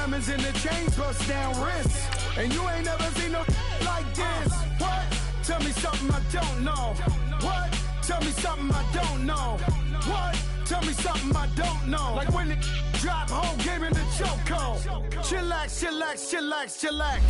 Diamonds in the chains, bust down wrists. And you ain't never seen no like this. What? Tell me something I don't know. What? Tell me something I don't know. What? Tell me something I don't know. Like when it drop, whole game in the chokehold. Chillax, chillax, chillax, chillax.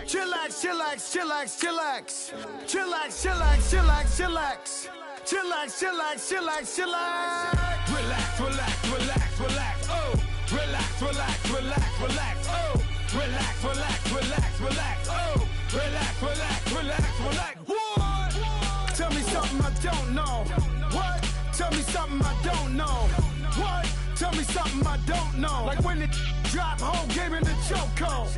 Chillax, chillax, chillax, chillax. Chillax, chillax, chillax, chillax. Chillax, chillax, chillax, chillax. Relax, relax, relax, relax. Oh. Relax, relax, relax, relax. Oh. Relax, relax, relax, relax. Oh. Relax, relax, relax, relax. What? Tell me something I don't know. What? Tell me something I don't know. What? Tell me something I don't know. Like when it drop, whole game in the chokehold.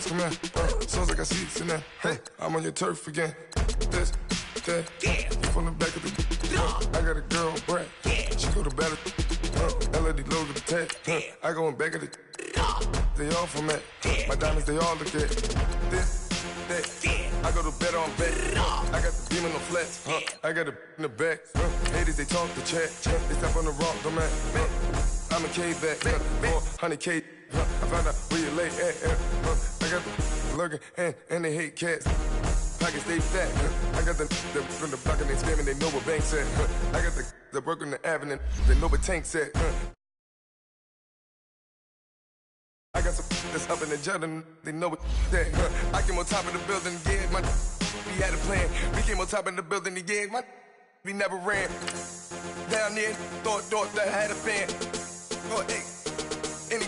Come here, sounds like I see it's in there. Hey, I'm on your turf again. This, that, yeah. From the back of the I got a girl, Brad. Yeah. She go to battle. LED logo the tag. I go in back of the they all from that. My diamonds, they all look at this, that. I go to bed on bed. I got the beam in the flats. I got it in the back. Haters, they talk the chat. They step on the rock, the man. I'm a cave back. 400K. I found out where you lay at. I got the lurking and they hate cats. Pockets they fat. I got the from the block and they screaming, they know what banks at. I got the work on the avenue, they know what tanks at. I got some that's up in the Jordan, they know what that. I came on top of the building, yeah, my we had a plan. We came on top of the building, yeah, my we never ran. Down there, thought that I had a fan. Oh, hey, any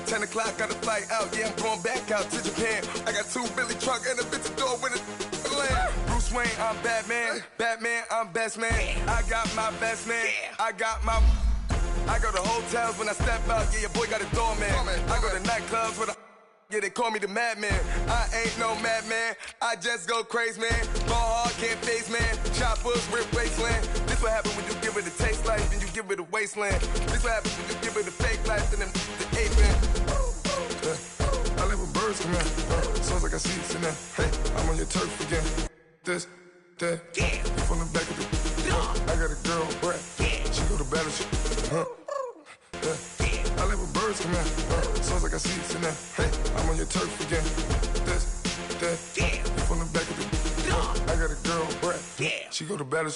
10 o'clock, got a flight out, yeah, I'm going back out to Japan. I got 2 Billy truck and a bitch door with a land. Bruce Wayne, I'm Batman. Batman, I'm best man. I got my best man. I got my... I go to hotels when I step out, yeah, your boy got a doorman. I go to nightclubs with a... Yeah, they call me the madman. I ain't no madman. I just go crazy, man. Ball hard, can't face, man. Choppers, rip wasteland. This what happen when you give it a taste life and you give it a wasteland. This what happen when you give it a fake life and then the ape man. I live with birds come in. Sounds like I see it's in there. Hey, I'm on your turf again. This, that, yeah. From the back of the I got a girl, Brad. She go to battle. I live with birds come in. Sounds like I see it's in there. Hey, I'm on your turf again. This, that, yeah. From the back of the I got a girl, Brad. She go to battle.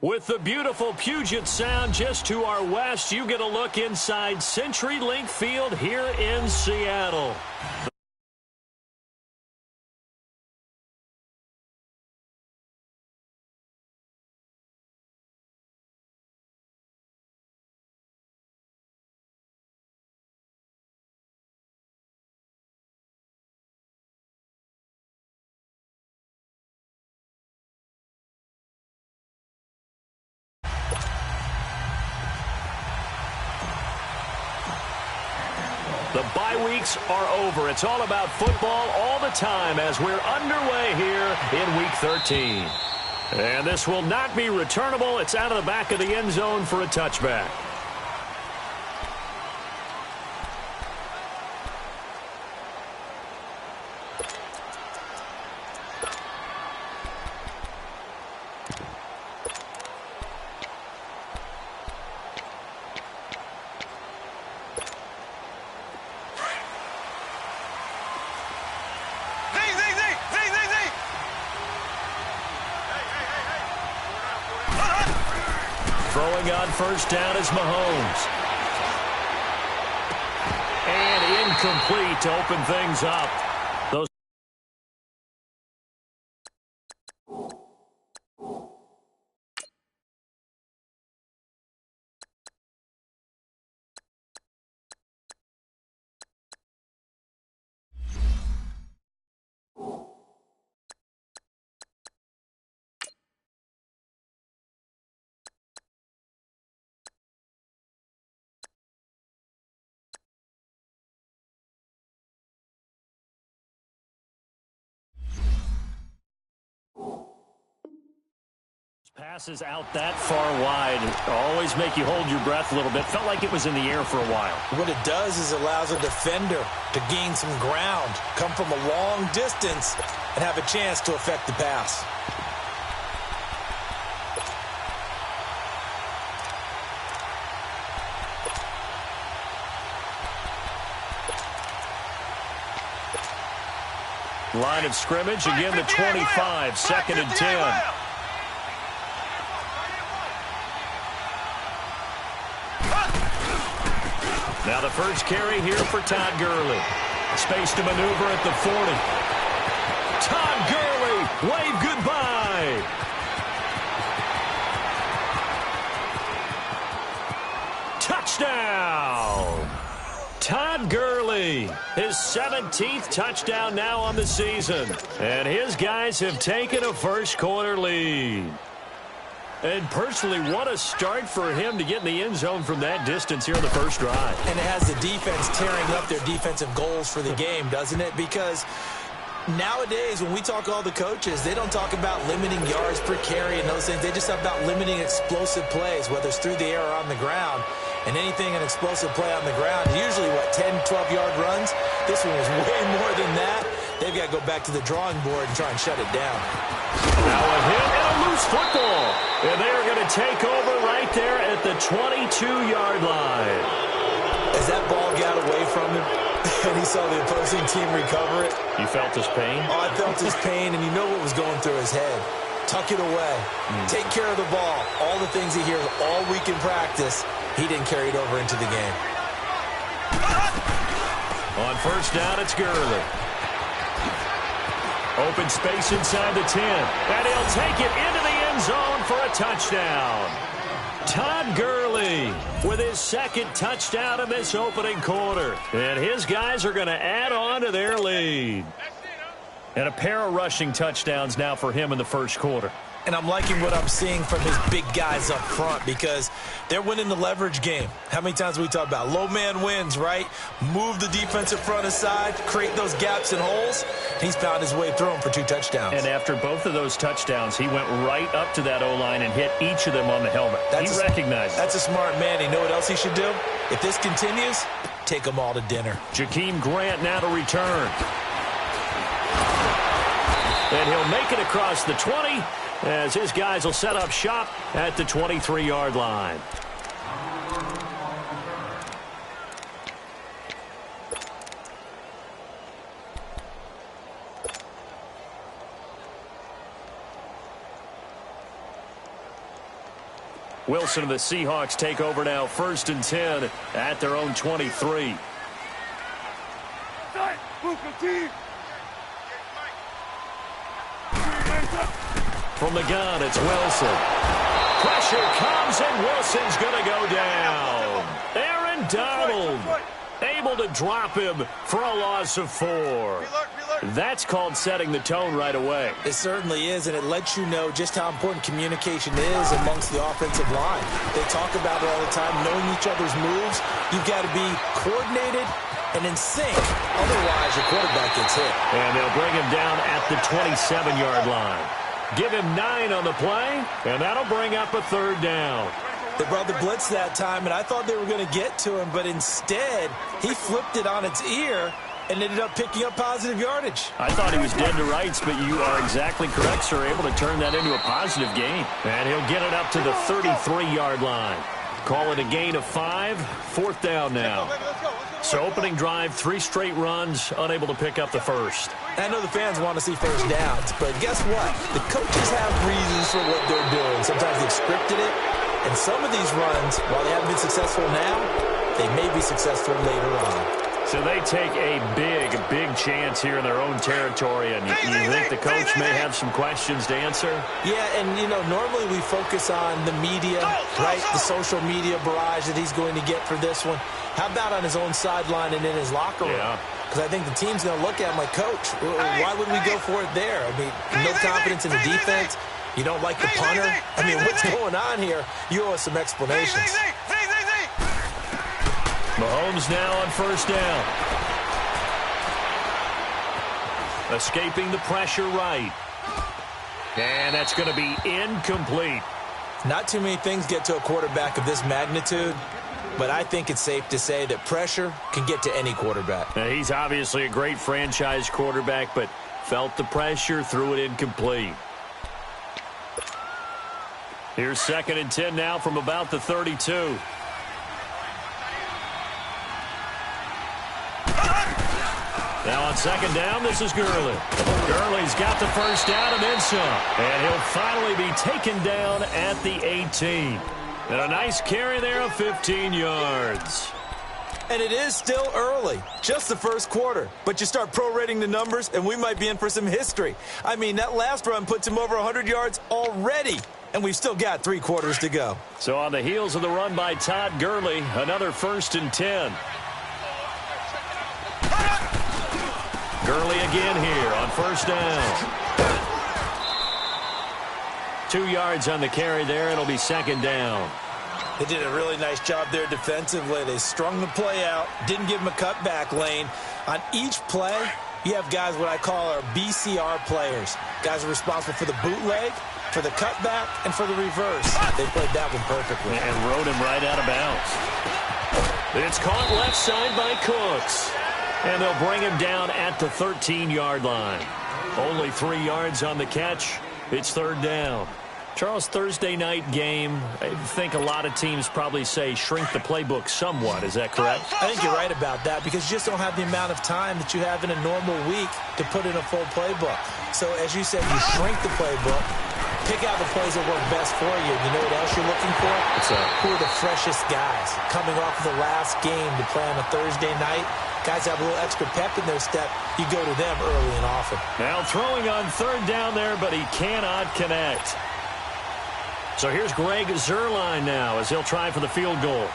With the beautiful Puget Sound just to our west, you get a look inside CenturyLink Field here in Seattle. The bye weeks are over. It's all about football all the time as we're underway here in Week 13. And this will not be returnable. It's out of the back of the end zone for a touchback. Throwing on first down is Mahomes. And incomplete to open things up. Those passes out that far wide always make you hold your breath a little bit. Felt like it was in the air for a while. What it does is allows a defender to gain some ground, come from a long distance, and have a chance to affect the pass. Line of scrimmage, again the 25, second and 10. Now the first carry here for Todd Gurley. Space to maneuver at the 40. Todd Gurley, wave goodbye. Touchdown. Todd Gurley, his 17th touchdown now on the season. And his guys have taken a first-quarter lead. And personally, what a start for him to get in the end zone from that distance here in the first drive. And it has the defense tearing up their defensive goals for the game, doesn't it? Because nowadays, when we talk to all the coaches, they don't talk about limiting yards per carry and those things. They just talk about limiting explosive plays, whether it's through the air or on the ground. And anything an explosive play on the ground, usually, 10, 12-yard runs? This one was way more than that. They've got to go back to the drawing board and try and shut it down. Now a hit and a loose football. And they are going to take over right there at the 22-yard line. As that ball got away from him and he saw the opposing team recover it. You felt his pain? Oh, I felt his pain, and you know what was going through his head. Tuck it away. Take care of the ball. All the things he hears all week in practice, he didn't carry it over into the game. On first down, it's Gurley. Open space inside the 10. And he'll take it into the end zone for a touchdown. Todd Gurley with his second touchdown in this opening quarter. And his guys are going to add on to their lead. And a pair of rushing touchdowns now for him in the first quarter. And I'm liking what I'm seeing from his big guys up front because they're winning the leverage game. How many times we talk about low man wins, right? Move the defensive front aside, create those gaps and holes. He's found his way through them for 2 touchdowns. And after both of those touchdowns, he went right up to that O-line and hit each of them on the helmet. He recognized it. That's a smart man. You know what else he should do? If this continues, take them all to dinner. Jakeem Grant now to return. And he'll make it across the 20 as his guys will set up shop at the 23-yard line. Wilson and the Seahawks take over now, 1st and 10 at their own 23. From the gun, it's Wilson. Pressure comes, and Wilson's going to go down. Aaron Donald able to drop him for a loss of 4. That's called setting the tone right away. It certainly is, and it lets you know just how important communication is amongst the offensive line. They talk about it all the time, knowing each other's moves. You've got to be coordinated and in sync. Otherwise, your quarterback gets hit. And they'll bring him down at the 27-yard line. Give him 9 on the play, and that'll bring up a 3rd down. They brought the blitz that time, and I thought they were going to get to him, but instead, he flipped it on its ear and ended up picking up positive yardage. I thought he was dead to rights, but you are exactly correct, sir. Able to turn that into a positive gain. And he'll get it up to the 33-yard line. Call it a gain of 5, 4th down now. So opening drive, 3 straight runs, unable to pick up the first. I know the fans want to see first downs, but guess what? The coaches have reasons for what they're doing. Sometimes they've scripted it. And some of these runs, while they haven't been successful now, they may be successful later on. So they take a big chance here in their own territory, and you think the coach may have some questions to answer? Yeah, and, normally we focus on the media, right, the social media barrage that he's going to get for this one. How about on his own sideline and in his locker room? Yeah. Because I think the team's going to look at him like, Coach, why would we go for it there? I mean, no confidence in the defense. You don't like the punter. I mean, what's going on here? You owe us some explanations. Mahomes now on first down. Escaping the pressure right. And that's going to be incomplete. Not too many things get to a quarterback of this magnitude, but I think it's safe to say that pressure can get to any quarterback. Now, he's obviously a great franchise quarterback, but felt the pressure, threw it incomplete. Here's 2nd and 10 now from about the 32. Now on 2nd down, this is Gurley. Gurley's got the first down and then some. And he'll finally be taken down at the 18. And a nice carry there of 15 yards. And it is still early, just the first quarter. But you start prorating the numbers, and we might be in for some history. I mean, that last run puts him over 100 yards already. And we've still got 3 quarters to go. So on the heels of the run by Todd Gurley, another 1st and 10. Gurley again here on first down. 2 yards on the carry there. It'll be 2nd down. They did a really nice job there defensively. They strung the play out, didn't give him a cutback lane. On each play, you have guys what I call our BCR players. Guys are responsible for the bootleg, for the cutback, and for the reverse. They played that one perfectly. And rode him right out of bounds. It's caught left side by Cooks. And they'll bring him down at the 13-yard line. Only 3 yards on the catch. It's 3rd down. Charles, Thursday night game, I think a lot of teams probably say shrink the playbook somewhat. Is that correct? I think you're right about that because you just don't have the amount of time that you have in a normal week to put in a full playbook. So, as you said, you shrink the playbook, pick out the plays that work best for you. You know what else you're looking for? What's that? Who are the freshest guys coming off of the last game to play on a Thursday night? Guys have a little extra pep in their step. You go to them early and often. Now throwing on 3rd down there, but he cannot connect. So here's Greg Zuerlein now as he'll try for the field goal.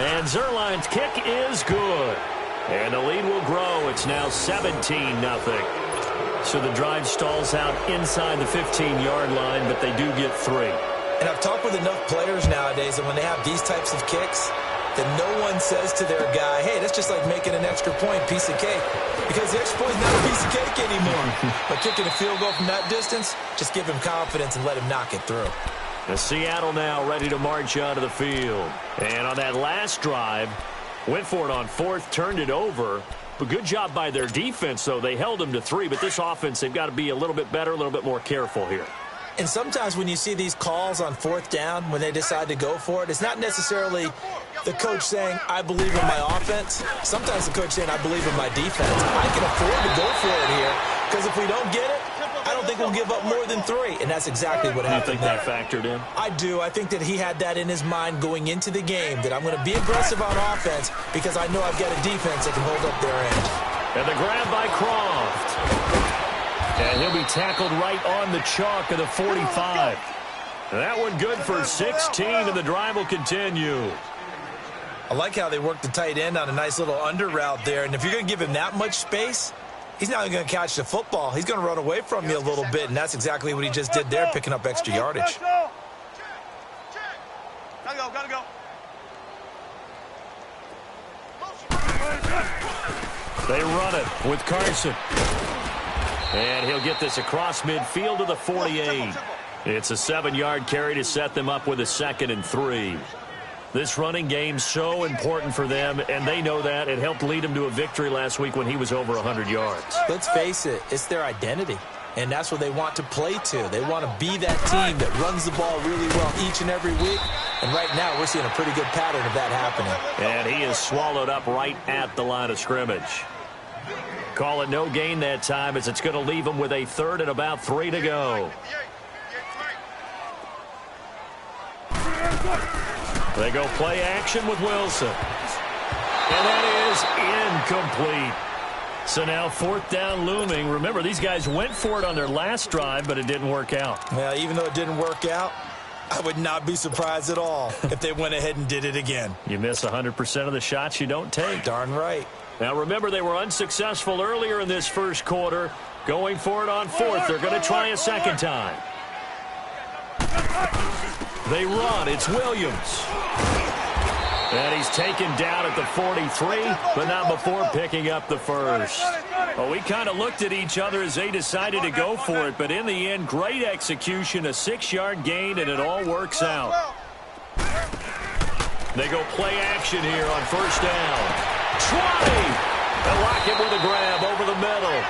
And Zuerlein's kick is good. And the lead will grow. It's now 17-0. So the drive stalls out inside the 15-yard line, but they do get 3. And I've talked with enough players nowadays that when they have these types of kicks, that no one says to their guy, hey, that's just like making an extra point, piece of cake. Because the extra point is not a piece of cake anymore. But kicking a field goal from that distance, just give him confidence and let him knock it through. The Seattle now ready to march onto the field. And on that last drive, went for it on 4th, turned it over. But good job by their defense, though. They held them to 3, but this offense, they've got to be a little bit better, a little bit more careful here. And sometimes when you see these calls on 4th down, when they decide to go for it, it's not necessarily the coach saying, I believe in my offense. Sometimes the coach saying, I believe in my defense. I can afford to go for it here because if we don't get it, I don't think we'll give up more than 3. And that's exactly what happened. You think that factored in? I do. I think that he had that in his mind going into the game, that I'm going to be aggressive on offense because I know I've got a defense that can hold up their end. And the grab by Croft. And he'll be tackled right on the chalk of the 45. That one good for 16, and the drive will continue. I like how they work the tight end on a nice little under route there. And if you're going to give him that much space, he's not going to catch the football. He's going to run away from you a little bit, and that's exactly what he just did there, picking up extra yardage. Gotta go. They run it with Carson. And he'll get this across midfield to the 48. It's a 7-yard carry to set them up with a 2nd and 3. This running game's so important for them, and they know that. It helped lead them to a victory last week when he was over 100 yards. Let's face it, it's their identity, and that's what they want to play to. They want to be that team that runs the ball really well each and every week, and right now we're seeing a pretty good pattern of that happening. And he is swallowed up right at the line of scrimmage. Call it no gain that time as it's going to leave him with a 3rd and about 3 to go. They go play action with Wilson. And that is incomplete. So now 4th down looming. Remember, these guys went for it on their last drive, but it didn't work out. Well, even though it didn't work out, I would not be surprised at all if they went ahead and did it again. You miss 100% of the shots you don't take. Darn right. Now, remember, they were unsuccessful earlier in this first quarter. Going for it on 4th. They're going to try a second time. They run. It's Williams. And he's taken down at the 43, but not before picking up the first. Well, we kind of looked at each other as they decided to go for it, but in the end, great execution, a 6-yard gain, and it all works out. They go play action here on 1st down. 20! And Lockett with a grab over the middle.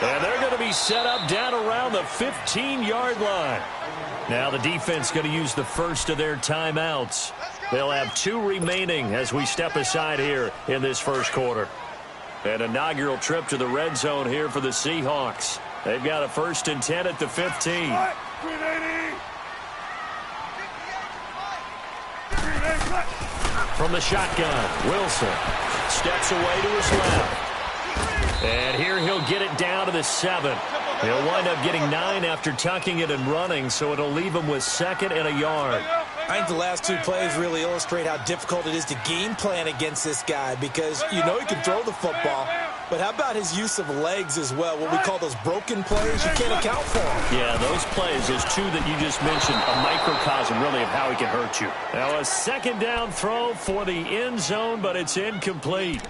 And they're going to be set up down around the 15-yard line. Now the defense going to use the first of their timeouts. They'll have 2 remaining as we step aside here in this first quarter. An inaugural trip to the red zone here for the Seahawks. They've got a 1st and 10 at the 15. From the shotgun, Wilson steps away to his left. And here he'll get it down to the 7. He'll wind up getting 9 after tucking it and running, so it'll leave him with 2nd and a yard. I think the last 2 plays really illustrate how difficult it is to game plan against this guy because you know he can throw the football, but how about his use of legs as well? What we call those broken plays, you can't account for them. Yeah, those plays, those 2 that you just mentioned, a microcosm really of how he can hurt you. Now a 2nd down throw for the end zone, but it's incomplete.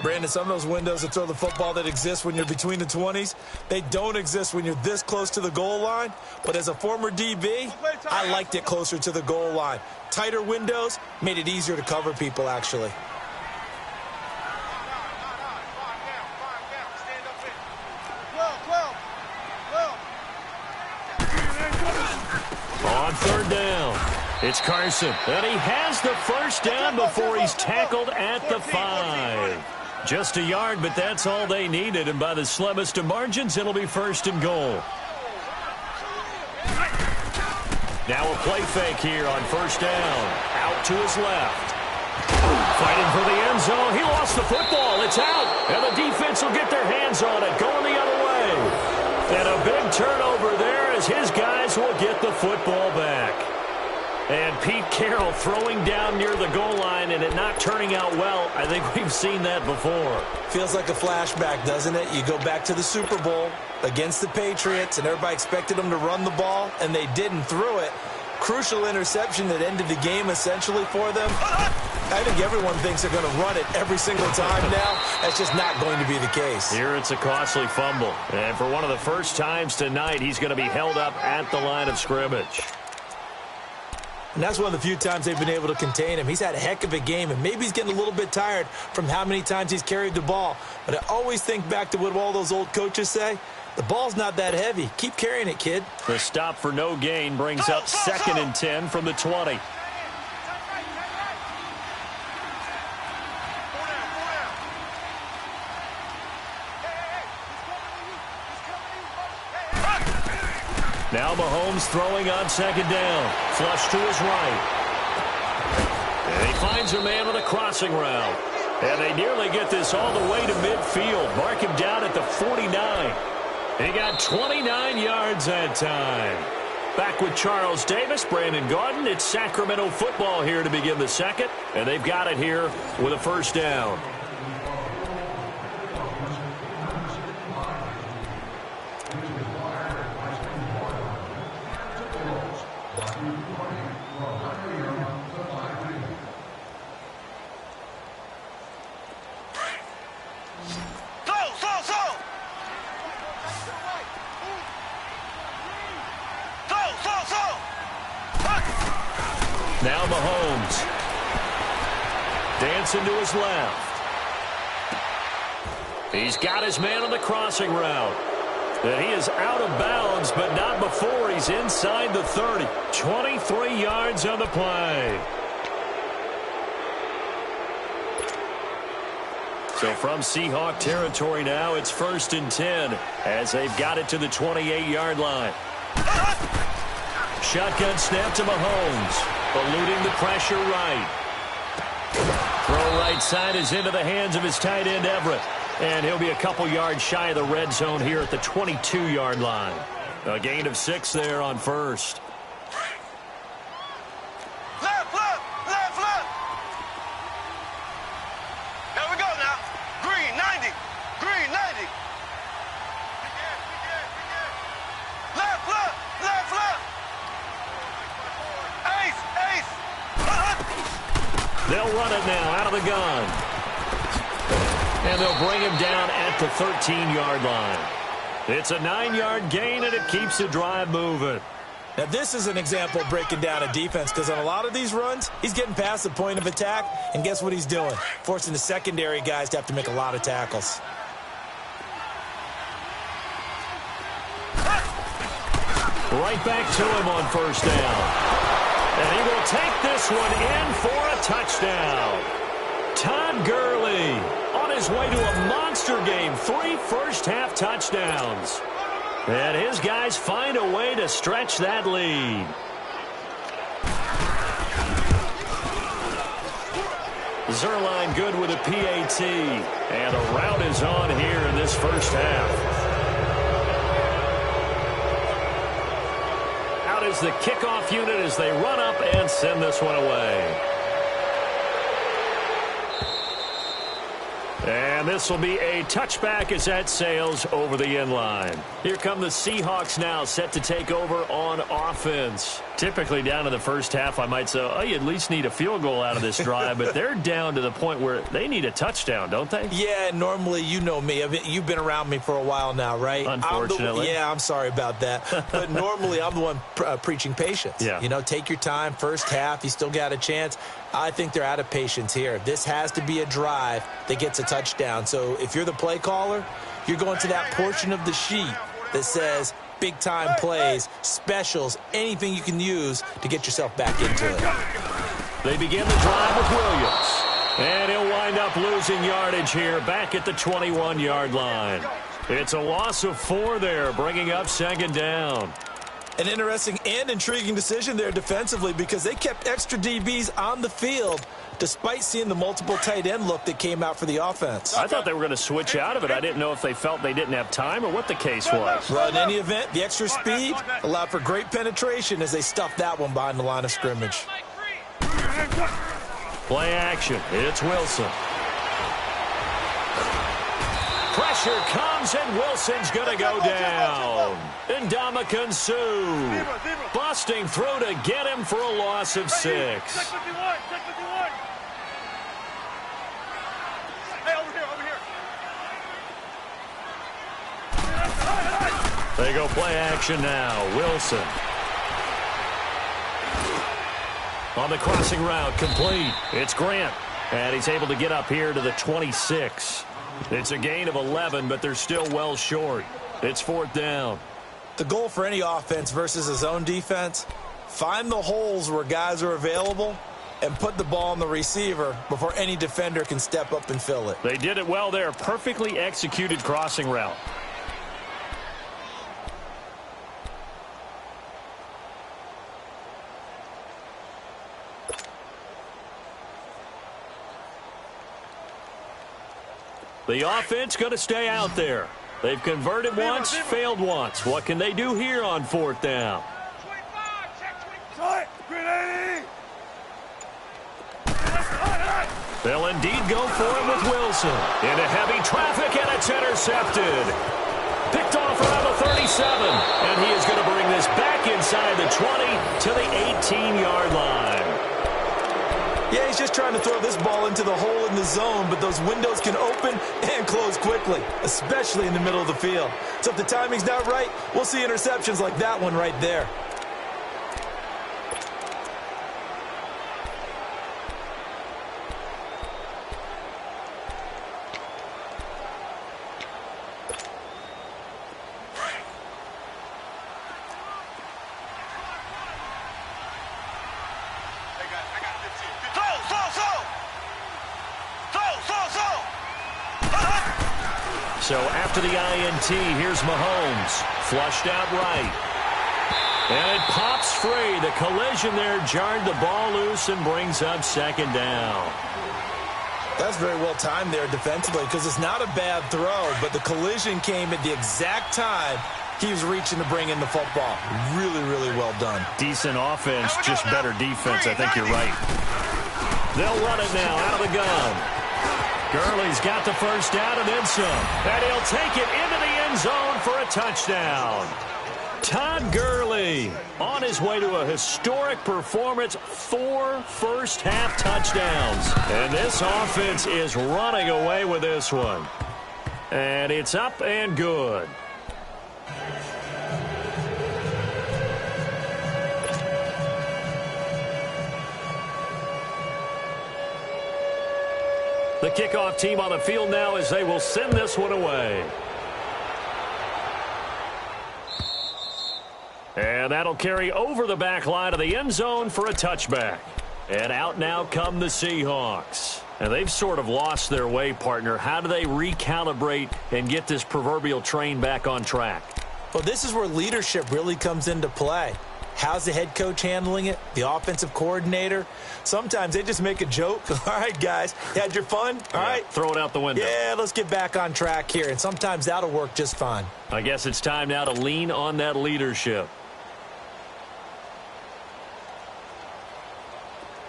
Brandon, some of those windows to throw the football that exist when you're between the 20s, they don't exist when you're this close to the goal line. But as a former DB, I liked it closer to the goal line. Tighter windows made it easier to cover people, actually. On 3rd down, it's Carson. And he has the 1st down before he's tackled at the 5. Just a yard, but that's all they needed. And by the slimmest of margins, it'll be 1st and goal. Now a play fake here on 1st down. Out to his left. Fighting for the end zone. He lost the football. It's out. And the defense will get their hands on it. Going the other way. And a big turnover there as his guys will get the football back. And Pete Carroll throwing down near the goal line and it not turning out well. I think we've seen that before. Feels like a flashback, doesn't it? You go back to the Super Bowl against the Patriots, and everybody expected them to run the ball, and they didn't throw it. Crucial interception that ended the game essentially for them. I think everyone thinks they're going to run it every single time now. That's just not going to be the case. Here it's a costly fumble. And for one of the first times tonight, he's going to be held up at the line of scrimmage. And that's one of the few times they've been able to contain him. He's had a heck of a game, and maybe he's getting a little bit tired from how many times he's carried the ball. But I always think back to what all those old coaches say. The ball's not that heavy. Keep carrying it, kid. The stop for no gain brings up 2nd and 10 from the 20. Now Mahomes throwing on 2nd down. Flush to his right. And he finds a man with a crossing route. And they nearly get this all the way to midfield. Mark him down at the 49. He got 29 yards that time. Back with Charles Davis, Brandon Gaudin. It's Sacramento football here to begin the 2nd. And they've got it here with a 1st down. Now Mahomes. Dancing to his left. He's got his man on the crossing route. And he is out of bounds, but not before he's inside the 30. 23 yards on the play. So from Seahawk territory now, it's 1st and 10 as they've got it to the 28-yard line. Shotgun snap to Mahomes. eluding the pressure right. Throw right side is into the hands of his tight end, Everett. And he'll be a couple yards shy of the red zone here at the 22-yard line. A gain of 6 there on first. Left, left, left, left. Here we go now. Green, 90. Green, 90. Left, left, left, left. Ace, ace. They'll run it now out of the gun. And they'll bring him down at the 13-yard line. It's a 9-yard gain, and it keeps the drive moving. Now, this is an example of breaking down a defense, because on a lot of these runs, he's getting past the point of attack, and guess what he's doing? Forcing the secondary guys to have to make a lot of tackles. Right back to him on first down. And he will take this one in for a touchdown. Todd Gurley on his way to a monster game. 3 first-half touchdowns. And his guys find a way to stretch that lead. Zerline good with a PAT. And a rout is on here in this first half. Out is the kickoff unit as they run up and send this one away. And this will be a touchback as that sails over the end line. Here come the Seahawks now, set to take over on offense. Typically down in the first half, I might say, oh, you at least need a field goal out of this drive, but they're down to the point where they need a touchdown, don't they? Yeah, normally, you know me. You've been around me for a while now, right? Unfortunately. I'm sorry about that. But normally, I'm the one preaching patience. Yeah. You know, take your time. First half, you still got a chance. I think they're out of patience here. This has to be a drive that gets a touchdown. So if you're the play caller, you're going to that portion of the sheet that says big-time plays, specials, anything you can use to get yourself back into it. They begin the drive with Williams. And he'll wind up losing yardage here back at the 21-yard line. It's a loss of 4 there, bringing up second down. An interesting and intriguing decision there defensively, because they kept extra DBs on the field despite seeing the multiple tight end look that came out for the offense. I thought they were going to switch out of it. I didn't know if they felt they didn't have time or what the case was. Well, in any event, the extra speed allowed for great penetration as they stuffed that one behind the line of scrimmage. Play action. It's Wilson. Pressure comes, and Wilson's going to go down. Ndamukong Suh busting through to get him for a loss of 6. Hey, over here. They go play action now. Wilson. On the crossing route, complete. It's Grant. And he's able to get up here to the 26. It's a gain of 11, but they're still well short. It's 4th down. The goal for any offense versus a zone defense, find the holes where guys are available and put the ball on the receiver before any defender can step up and fill it. They did it well there. Perfectly executed crossing route. The offense going to stay out there. They've converted once, failed once. What can they do here on 4th down? They'll indeed go for it with Wilson. Into heavy traffic, and it's intercepted. Picked off around the 37, and he is going to bring this back inside the 20 to the 18-yard line. Yeah, he's just trying to throw this ball into the hole in the zone, but those windows can open and close quickly, especially in the middle of the field. So if the timing's not right, we'll see interceptions like that one right there. So after the INT, here's Mahomes. Flushed out right. And it pops free. The collision there jarred the ball loose and brings up second down. That's very well timed there defensively because it's not a bad throw, but the collision came at the exact time he was reaching to bring in the football. Really, really well done. Decent offense, just better defense. I think you're right. They'll run it now out of the gun. Gurley's got the first down and then some. And he'll take it into the end zone for a touchdown. Todd Gurley on his way to a historic performance, 4 first-half touchdowns. And this offense is running away with this one. And it's up and good. The kickoff team on the field now as they will send this one away. And that'll carry over the back line of the end zone for a touchback. And out now come the Seahawks. And they've sort of lost their way, partner. How do they recalibrate and get this proverbial train back on track? Well, this is where leadership really comes into play. How's the head coach handling it? The offensive coordinator? Sometimes they just make a joke. All right, guys, you had your fun? All right. Throw it out the window. Yeah, let's get back on track here. And sometimes that'll work just fine. I guess it's time now to lean on that leadership.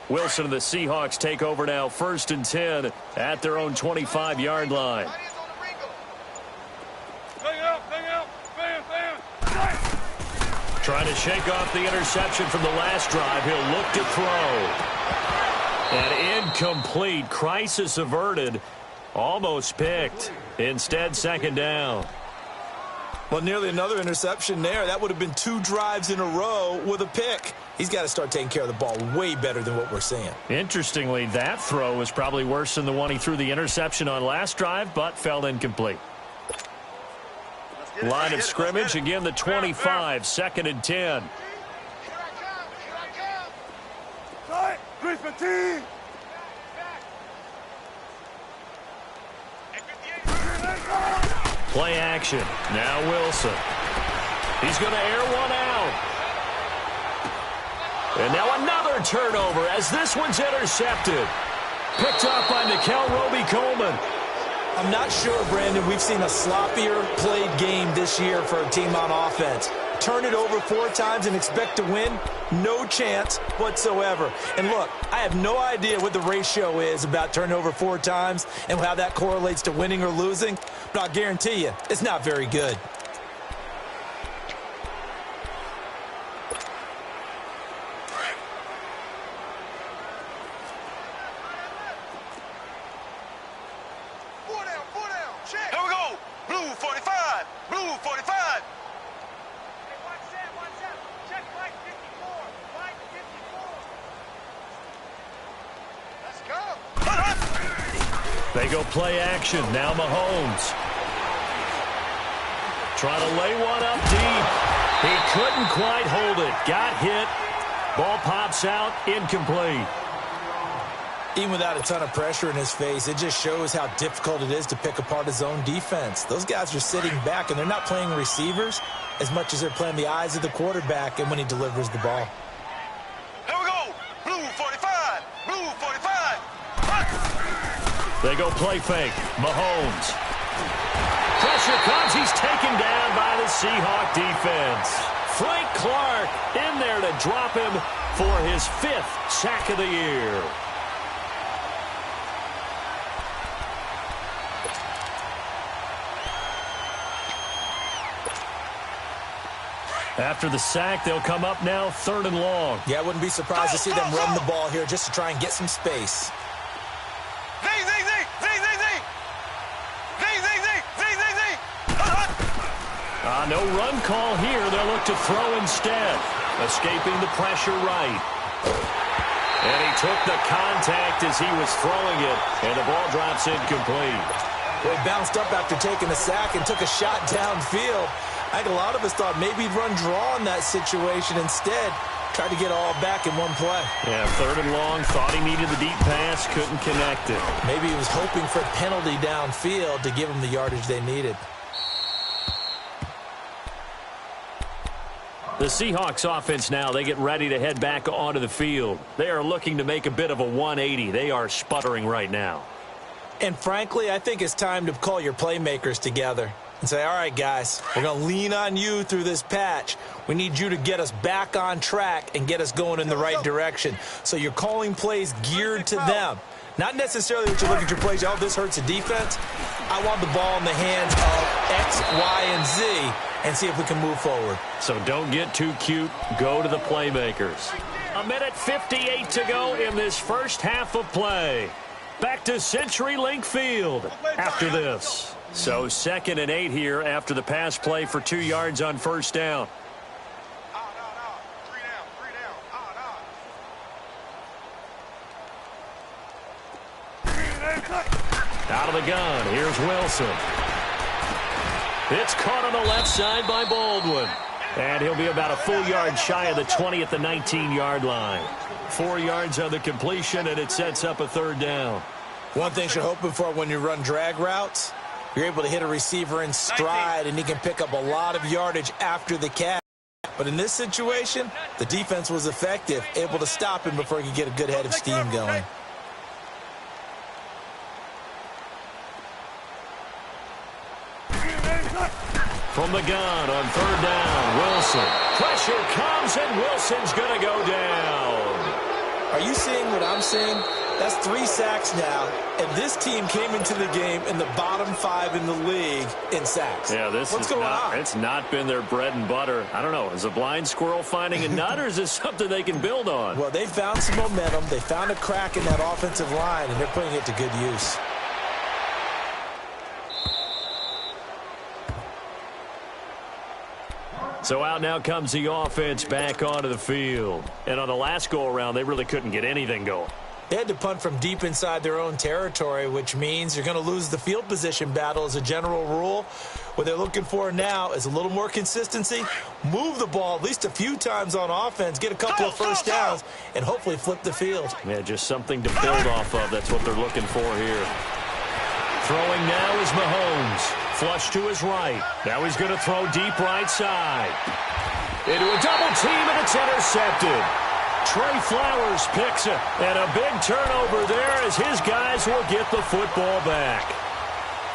Wilson and the Seahawks take over now, 1st and 10 at their own 25-yard line. Trying to shake off the interception from the last drive. He'll look to throw. And incomplete. Crisis averted. Almost picked. Instead, second down. Well, nearly another interception there. That would have been 2 drives in a row with a pick. He's got to start taking care of the ball way better than what we're seeing. Interestingly, that throw was probably worse than the one he threw the interception on last drive, but fell incomplete. Line of scrimmage, again the 25, 2nd and 10. Play action. Now Wilson. He's going to air one out. And now another turnover as this one's intercepted. Picked off by Nickel Roby-Coleman. I'm not sure, Brandon, we've seen a sloppier played game this year for a team on offense. Turn it over 4 times and expect to win? No chance whatsoever. And look, I have no idea what the ratio is about turning over 4 times and how that correlates to winning or losing, but I'll guarantee you, it's not very good. They go play action. Now Mahomes. Trying to lay one up deep. He couldn't quite hold it. Got hit. Ball pops out. Incomplete. Even without a ton of pressure in his face, it just shows how difficult it is to pick apart his own defense. Those guys are sitting back, and they're not playing receivers as much as they're playing the eyes of the quarterback and when he delivers the ball. Here we go. Blue 45. Blue 45. They go play fake. Mahomes. Pressure comes. He's taken down by the Seahawk defense. Frank Clark in there to drop him for his 5th sack of the year. After the sack, they'll come up now 3rd and long. Yeah, I wouldn't be surprised to see them run the ball here just to try and get some space. No run call here. They'll look to throw instead. Escaping the pressure right. And he took the contact as he was throwing it, and the ball drops incomplete. Well, he bounced up after taking a sack and took a shot downfield. I think a lot of us thought maybe he'd run draw in that situation. Instead, tried to get all back in one play. Yeah, 3rd and long. Thought he needed the deep pass. Couldn't connect it. Maybe he was hoping for a penalty downfield to give him the yardage they needed. The Seahawks offense now, they get ready to head back onto the field. They are looking to make a bit of a 180. They are sputtering right now. And frankly, I think it's time to call your playmakers together and say, all right, guys, we're going to lean on you through this patch. We need you to get us back on track and get us going in the right direction. So you're calling plays geared to them. Not necessarily what you look at your plays, oh, this hurts the defense. I want the ball in the hands of X, Y, and Z and see if we can move forward. So don't get too cute. Go to the playmakers. 1:58 to go in this first half of play. Back to CenturyLink Field after this. So 2nd and 8 here after the pass play for 2 yards on first down. Out of the gun, here's Wilson. It's caught on the left side by Baldwin. And he'll be about a full yard shy of the 20 at the 19-yard line. 4 yards on the completion, and it sets up a 3rd down. One thing you're hoping for when you run drag routes, you're able to hit a receiver in stride, and he can pick up a lot of yardage after the catch. But in this situation, the defense was effective, able to stop him before he could get a good head of steam going. From the gun on 3rd down, Wilson. Pressure comes, and Wilson's going to go down. Are you seeing what I'm seeing? That's 3 sacks now, and this team came into the game in the bottom 5 in the league in sacks. Yeah, What's going on? It's not been their bread and butter. I don't know. Is a blind squirrel finding a nut, or is this something they can build on? Well, they found some momentum. They found a crack in that offensive line, and they're putting it to good use. So out now comes the offense back onto the field. And on the last go-around, they really couldn't get anything going. They had to punt from deep inside their own territory, which means you're going to lose the field position battle as a general rule. What they're looking for now is a little more consistency, move the ball at least a few times on offense, get a couple of first downs, and hopefully flip the field. Yeah, just something to build off of. That's what they're looking for here. Throwing now is Mahomes. Flush to his right. Now he's going to throw deep right side. Into a double team, and it's intercepted. Trey Flowers picks it. And a big turnover there as his guys will get the football back.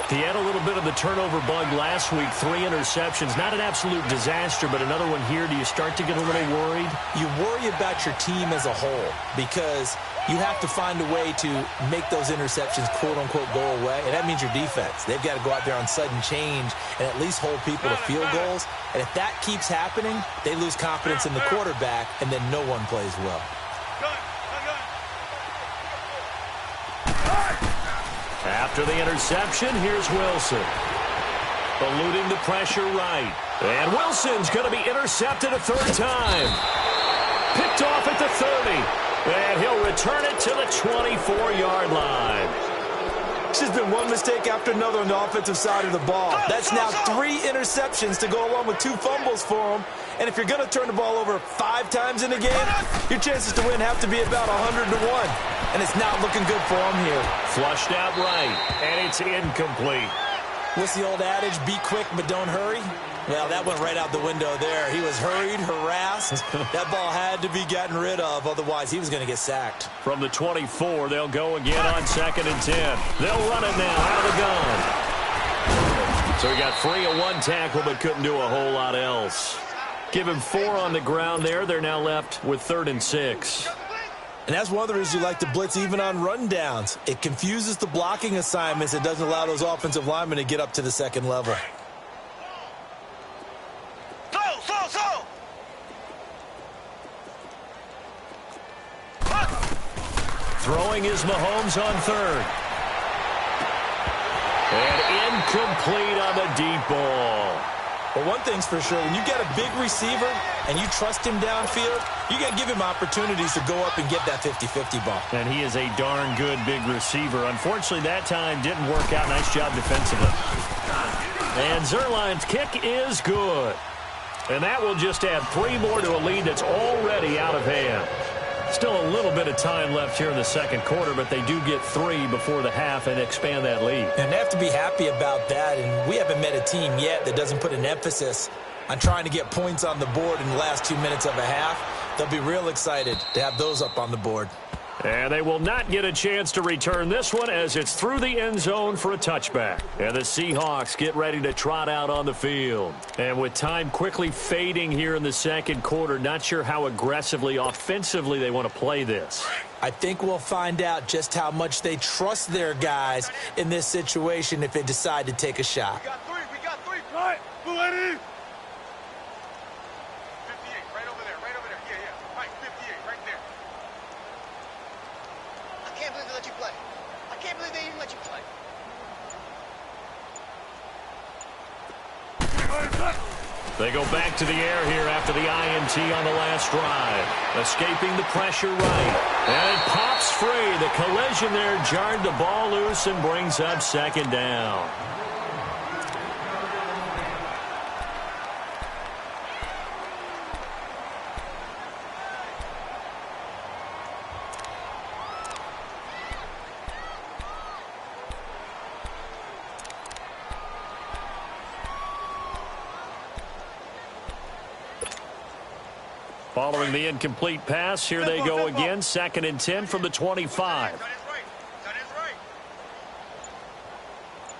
He had a little bit of the turnover bug last week. 3 interceptions. Not an absolute disaster, but another one here. Do you start to get a little worried? You worry about your team as a whole because you have to find a way to make those interceptions, quote-unquote, go away, and that means your defense. They've got to go out there on sudden change and at least hold people to field goals. And if that keeps happening, they lose confidence in the quarterback, and then no one plays well. After the interception, here's Wilson. Eluding the pressure right. And Wilson's going to be intercepted a 3rd time. Picked off at the 30. And he'll return it to the 24-yard line. It's just been one mistake after another on the offensive side of the ball. That's now 3 interceptions to go along with 2 fumbles for him. And if you're going to turn the ball over 5 times in a game, your chances to win have to be about 100 to 1. And it's not looking good for him here. Flushed out right, and it's incomplete. What's the old adage? Be quick, but don't hurry. Well, that went right out the window there. He was hurried, harassed. That ball had to be gotten rid of, otherwise he was going to get sacked. From the 24, they'll go again on 2nd and 10. They'll run it now out of the gun. So he got free of 1 tackle, but couldn't do a whole lot else. Give him 4 on the ground there. They're now left with 3rd and 6. And that's one of the reasons you like to blitz even on rundowns. It confuses the blocking assignments. It doesn't allow those offensive linemen to get up to the 2nd level. Throwing is Mahomes on 3rd. And incomplete on the deep ball. But one thing's for sure, when you get a big receiver and you trust him downfield, you got to give him opportunities to go up and get that 50-50 ball. And he is a darn good big receiver. Unfortunately, that time didn't work out. Nice job defensively. And Zuerlein's kick is good. And that will just add 3 more to a lead that's already out of hand. Still a little bit of time left here in the 2nd quarter, but they do get 3 before the half and expand that lead. And they have to be happy about that. And we haven't met a team yet that doesn't put an emphasis on trying to get points on the board in the last 2 minutes of a half. They'll be real excited to have those up on the board. And they will not get a chance to return this one as it's through the end zone for a touchback. And the Seahawks get ready to trot out on the field. And with time quickly fading here in the second quarter, not sure how aggressively, offensively they want to play this. I think we'll find out just how much they trust their guys in this situation if they decide to take a shot. We got three. Right, ready? 58, right over there. Yeah. Right, 58, right there. I can't believe they let you play. I can't believe they even let you play. They go back to the air here after the INT on the last drive. Escaping the pressure right. And it pops free. The collision there jarred the ball loose and brings up second down. Following the incomplete pass, here they go again. 2nd and 10 from the 25. That is right.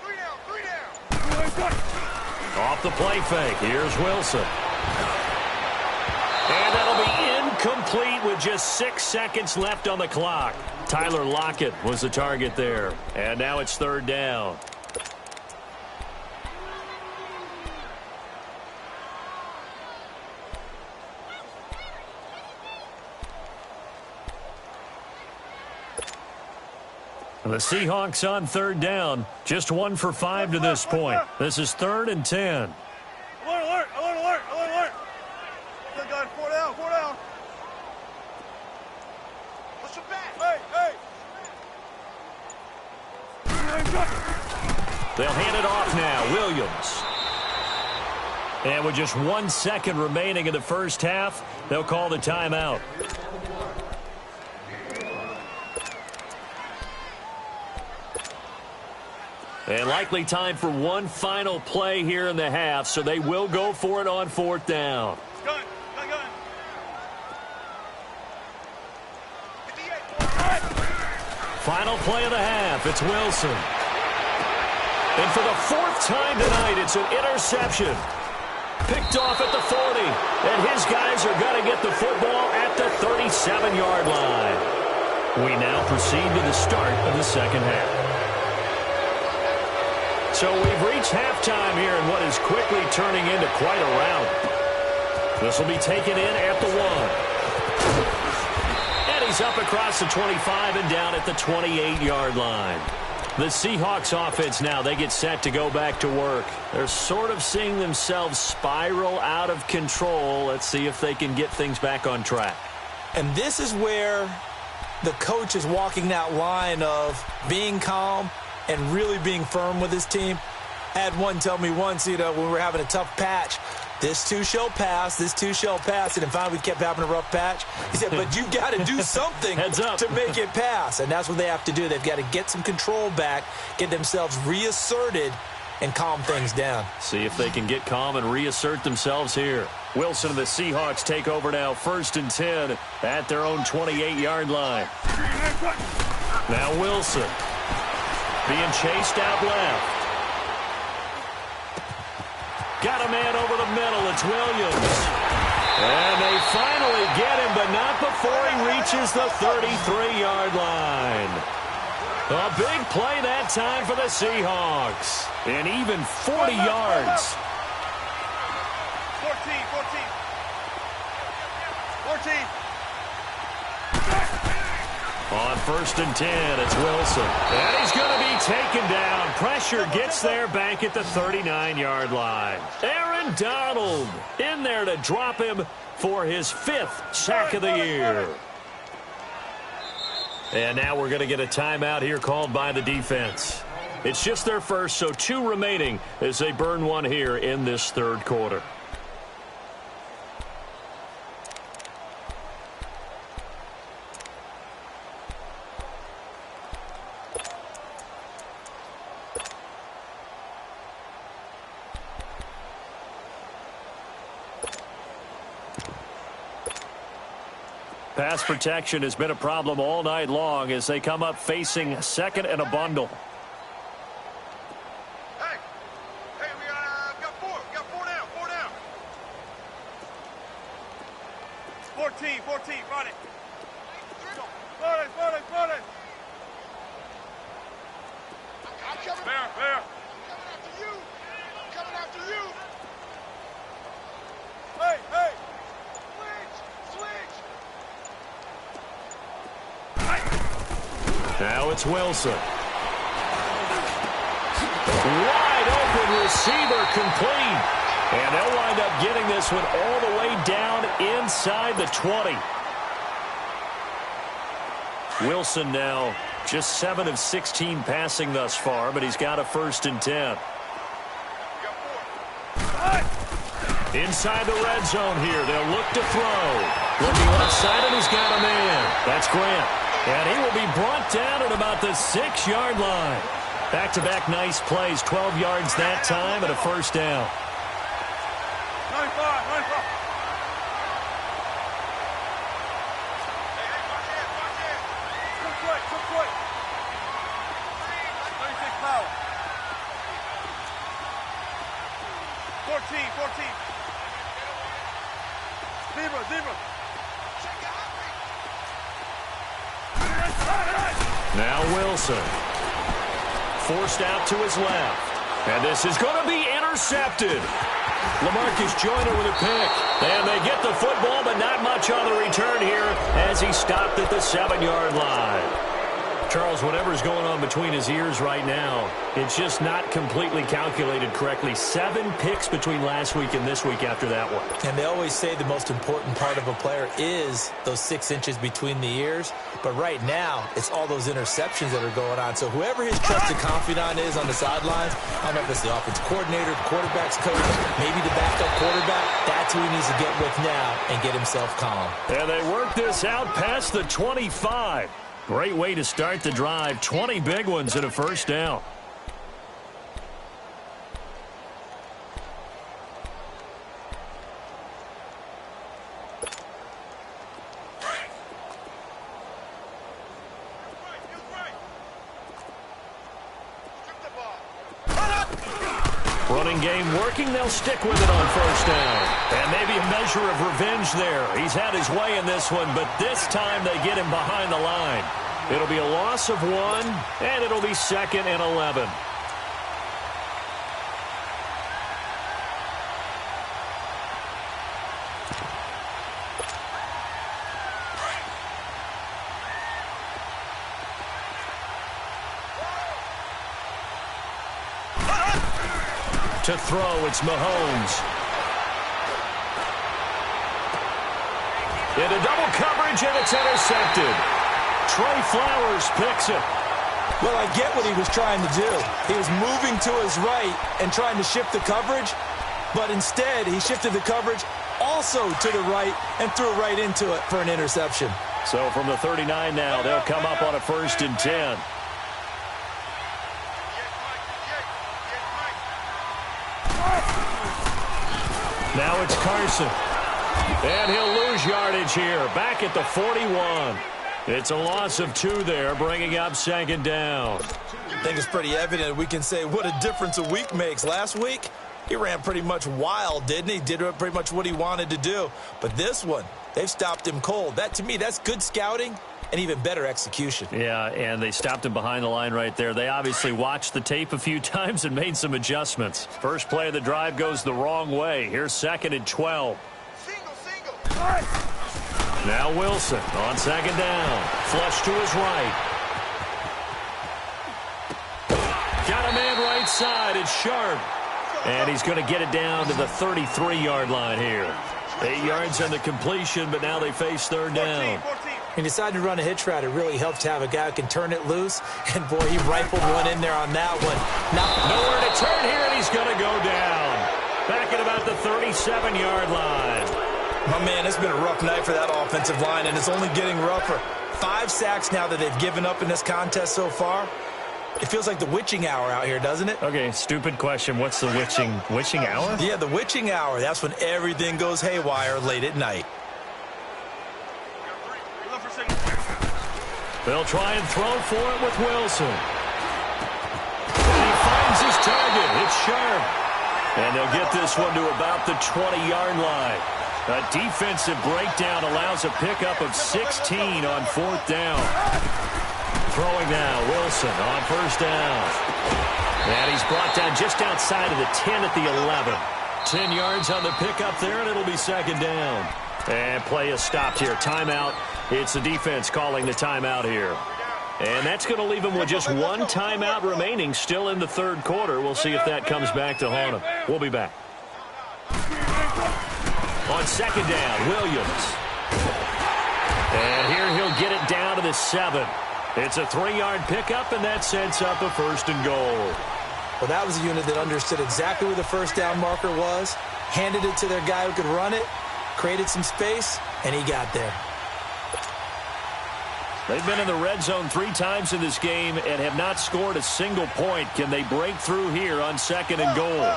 3 down. Off the play fake. Here's Wilson. And that'll be incomplete with just 6 seconds left on the clock. Tyler Lockett was the target there. And now it's 3rd down. The Seahawks on 3rd down. Just 1 for 5 to this point. This is 3rd and 10. Alert. Good guy, 4 down. Push him back. Hey. They'll hand it off now. Williams. And with just 1 second remaining in the first half, they'll call the timeout. And likely time for one final play here in the half, so they will go for it on 4th down. Gun. Final play of the half, it's Wilson. And for the 4th time tonight, it's an interception. Picked off at the 40, and his guys are going to get the football at the 37-yard line. We now proceed to the start of the second half. So we've reached halftime here in what is quickly turning into quite a rout. This will be taken in at the 1. And he's up across the 25 and down at the 28-yard line. The Seahawks offense now, they get set to go back to work. They're sort of seeing themselves spiral out of control. Let's see if they can get things back on track. And this is where the coach is walking that line of being calm and really being firm with his team. I had one tell me once, when we were having a tough patch, this too shall pass, and then finally we kept having a rough patch. He said, but you got to do something to make it pass, and that's what they have to do. They've got to get some control back, get themselves reasserted, and calm things down. See if they can get calm and reassert themselves here. Wilson and the Seahawks take over now, 1st and 10 at their own 28-yard line. Now Wilson being chased out left. Got a man over the middle. It's Williams. And they finally get him, but not before he reaches the 33-yard line. A big play that time for the Seahawks. And even 40 yards. 14. On 1st and 10, it's Wilson. And he's going to be taken down. Pressure gets there back at the 39-yard line. Aaron Donald in there to drop him for his 5th sack of the year. And now we're going to get a timeout here called by the defense. It's just their first, so 2 remaining as they burn one here in this 3rd quarter. Pass protection has been a problem all night long as they come up facing second and a bundle. Hey, we got four. We got four down. 14, run it. Run it. I'm coming. Fair. I'm coming after you. Hey. Switch. Now it's Wilson. Wide open receiver complete. And they'll wind up getting this one all the way down inside the 20. Wilson now just 7 of 16 passing thus far, but he's got a 1st and 10. Inside the red zone here. They'll look to throw. Looking left side, and he's got a man. That's Grant. And he will be brought down at about the 6-yard line. Back-to-back nice plays. 12 yards that time and a 1st down. 95. Took quick. 36 power. 14. Zebra. Now Wilson. Forced out to his left. And this is going to be intercepted. LaMarcus Joyner with a pick. And they get the football, but not much on the return here as he stopped at the 7-yard line. Charles, whatever's going on between his ears right now, it's just not completely calculated correctly. 7 picks between last week and this week after that one. And they always say the most important part of a player is those 6 inches between the ears. But right now, it's all those interceptions that are going on. So whoever his trusted confidant is on the sidelines, I don't know if it's the offensive coordinator, the quarterback's coach, maybe the backup quarterback, that's who he needs to get with now and get himself calm. And they work this out past the 25. Great way to start the drive. 20 big ones and a 1st down. Running game working. They'll stick with it on 1st down. And maybe a measure of revenge there. He's had his way in this one, but this time they get him behind the line. It'll be a loss of 1, and it'll be 2nd and 11. To throw, it's Mahomes. Into double coverage, and it's intercepted. Trey Flowers picks it. Well, I get what he was trying to do. He was moving to his right and trying to shift the coverage, but instead he shifted the coverage also to the right and threw right into it for an interception. So from the 39 now, they'll come up on a 1st and 10. Now it's Carson. And he'll lose yardage here. Back at the 41. It's a loss of 2 there, bringing up 2nd down. I think it's pretty evident. We can say what a difference a week makes. Last week, he ran pretty much wild, didn't he? Did pretty much what he wanted to do. But this one, they've stopped him cold. That, to me, that's good scouting and even better execution. Yeah, and they stopped him behind the line right there. They obviously watched the tape a few times and made some adjustments. First play of the drive goes the wrong way. Here's 2nd and 12. Single. Now Wilson on 2nd down. Flush to his right. Got a man right side. It's Sharp. And he's going to get it down to the 33-yard line here. 8 yards on the completion, but now they face 3rd down. He decided to run a hitch route. It really helps to have a guy who can turn it loose. And, boy, he rifled one in there on that one. Nowhere to turn here, and he's going to go down. Back at about the 37-yard line. My man, it's been a rough night for that offensive line, and it's only getting rougher. 5 sacks now that they've given up in this contest so far. It feels like the witching hour out here, doesn't it? Okay, stupid question. What's the witching hour? Yeah, the witching hour. That's when everything goes haywire late at night. They'll try and throw for it with Wilson. And he finds his target. It's sharp. And they'll get this one to about the 20-yard line. A defensive breakdown allows a pickup of 16 on 4th down. Throwing now, Wilson on 1st down. And he's brought down just outside of the 10 at the 11. 10 yards on the pickup there, and it'll be 2nd down. And play is stopped here. Timeout. It's the defense calling the timeout here. And that's going to leave him with just one timeout remaining still in the 3rd quarter. We'll see if that comes back to haunt him. We'll be back. On 2nd down, Williams. And here he'll get it down to the 7. It's a 3-yard pickup, and that sets up a 1st and goal. Well, that was a unit that understood exactly where the 1st down marker was, handed it to their guy who could run it, created some space, and he got there. They've been in the red zone 3 times in this game and have not scored a single point. Can they break through here on 2nd and goal?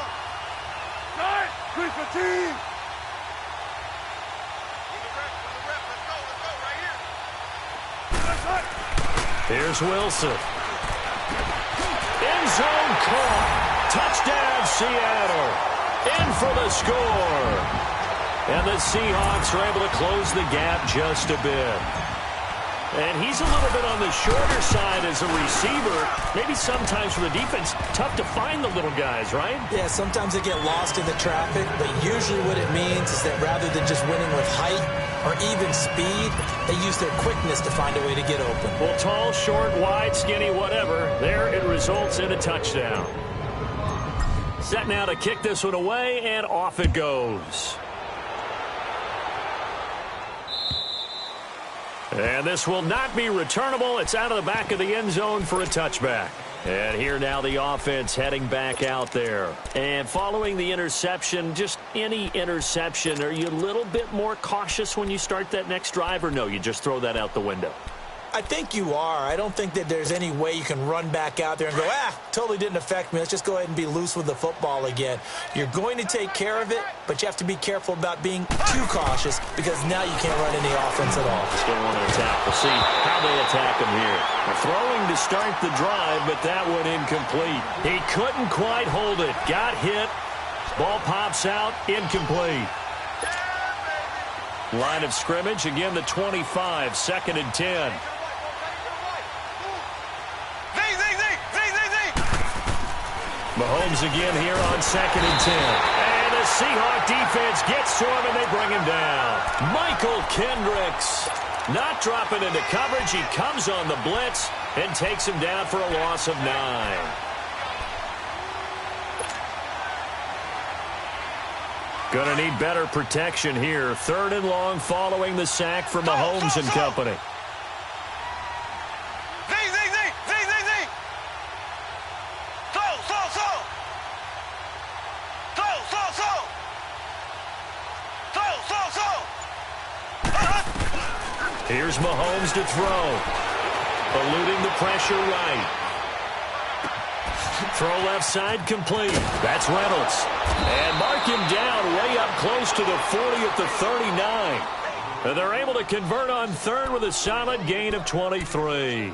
315. Here's Wilson. End zone caught. Touchdown, Seattle. In for the score. And the Seahawks are able to close the gap just a bit. And he's a little bit on the shorter side as a receiver. Maybe sometimes for the defense, tough to find the little guys, right? Yeah, sometimes they get lost in the traffic, but usually what it means is that rather than just winning with height or even speed, they use their quickness to find a way to get open. Well, tall, short, wide, skinny, whatever, there it results in a touchdown. Set now to kick this one away, and off it goes. And this will not be returnable. It's out of the back of the end zone for a touchback. And here now the offense heading back out there. And following the interception, just any interception, are you a little bit more cautious when you start that next drive, or no, you just throw that out the window? I think you are. I don't think that there's any way you can run back out there and go, totally didn't affect me. Let's just go ahead and be loose with the football again. You're going to take care of it, but you have to be careful about being too cautious because now you can't run any offense at all. Still want to attack. We'll see how they attack him here. Throwing to start the drive, but that one incomplete. He couldn't quite hold it. Got hit. Ball pops out. Incomplete. Line of scrimmage, again the 25, 2nd and 10. Mahomes again here on 2nd and 10. And the Seahawk defense gets to him, and they bring him down. Michael Kendricks not dropping into coverage. He comes on the blitz and takes him down for a loss of 9. Going to need better protection here. 3rd and long following the sack from Mahomes and company. Here's Mahomes to throw. Eluding the pressure right. Throw left side complete. That's Reynolds. And mark him down way up close to the 40 at the 39. And they're able to convert on 3rd with a solid gain of 23.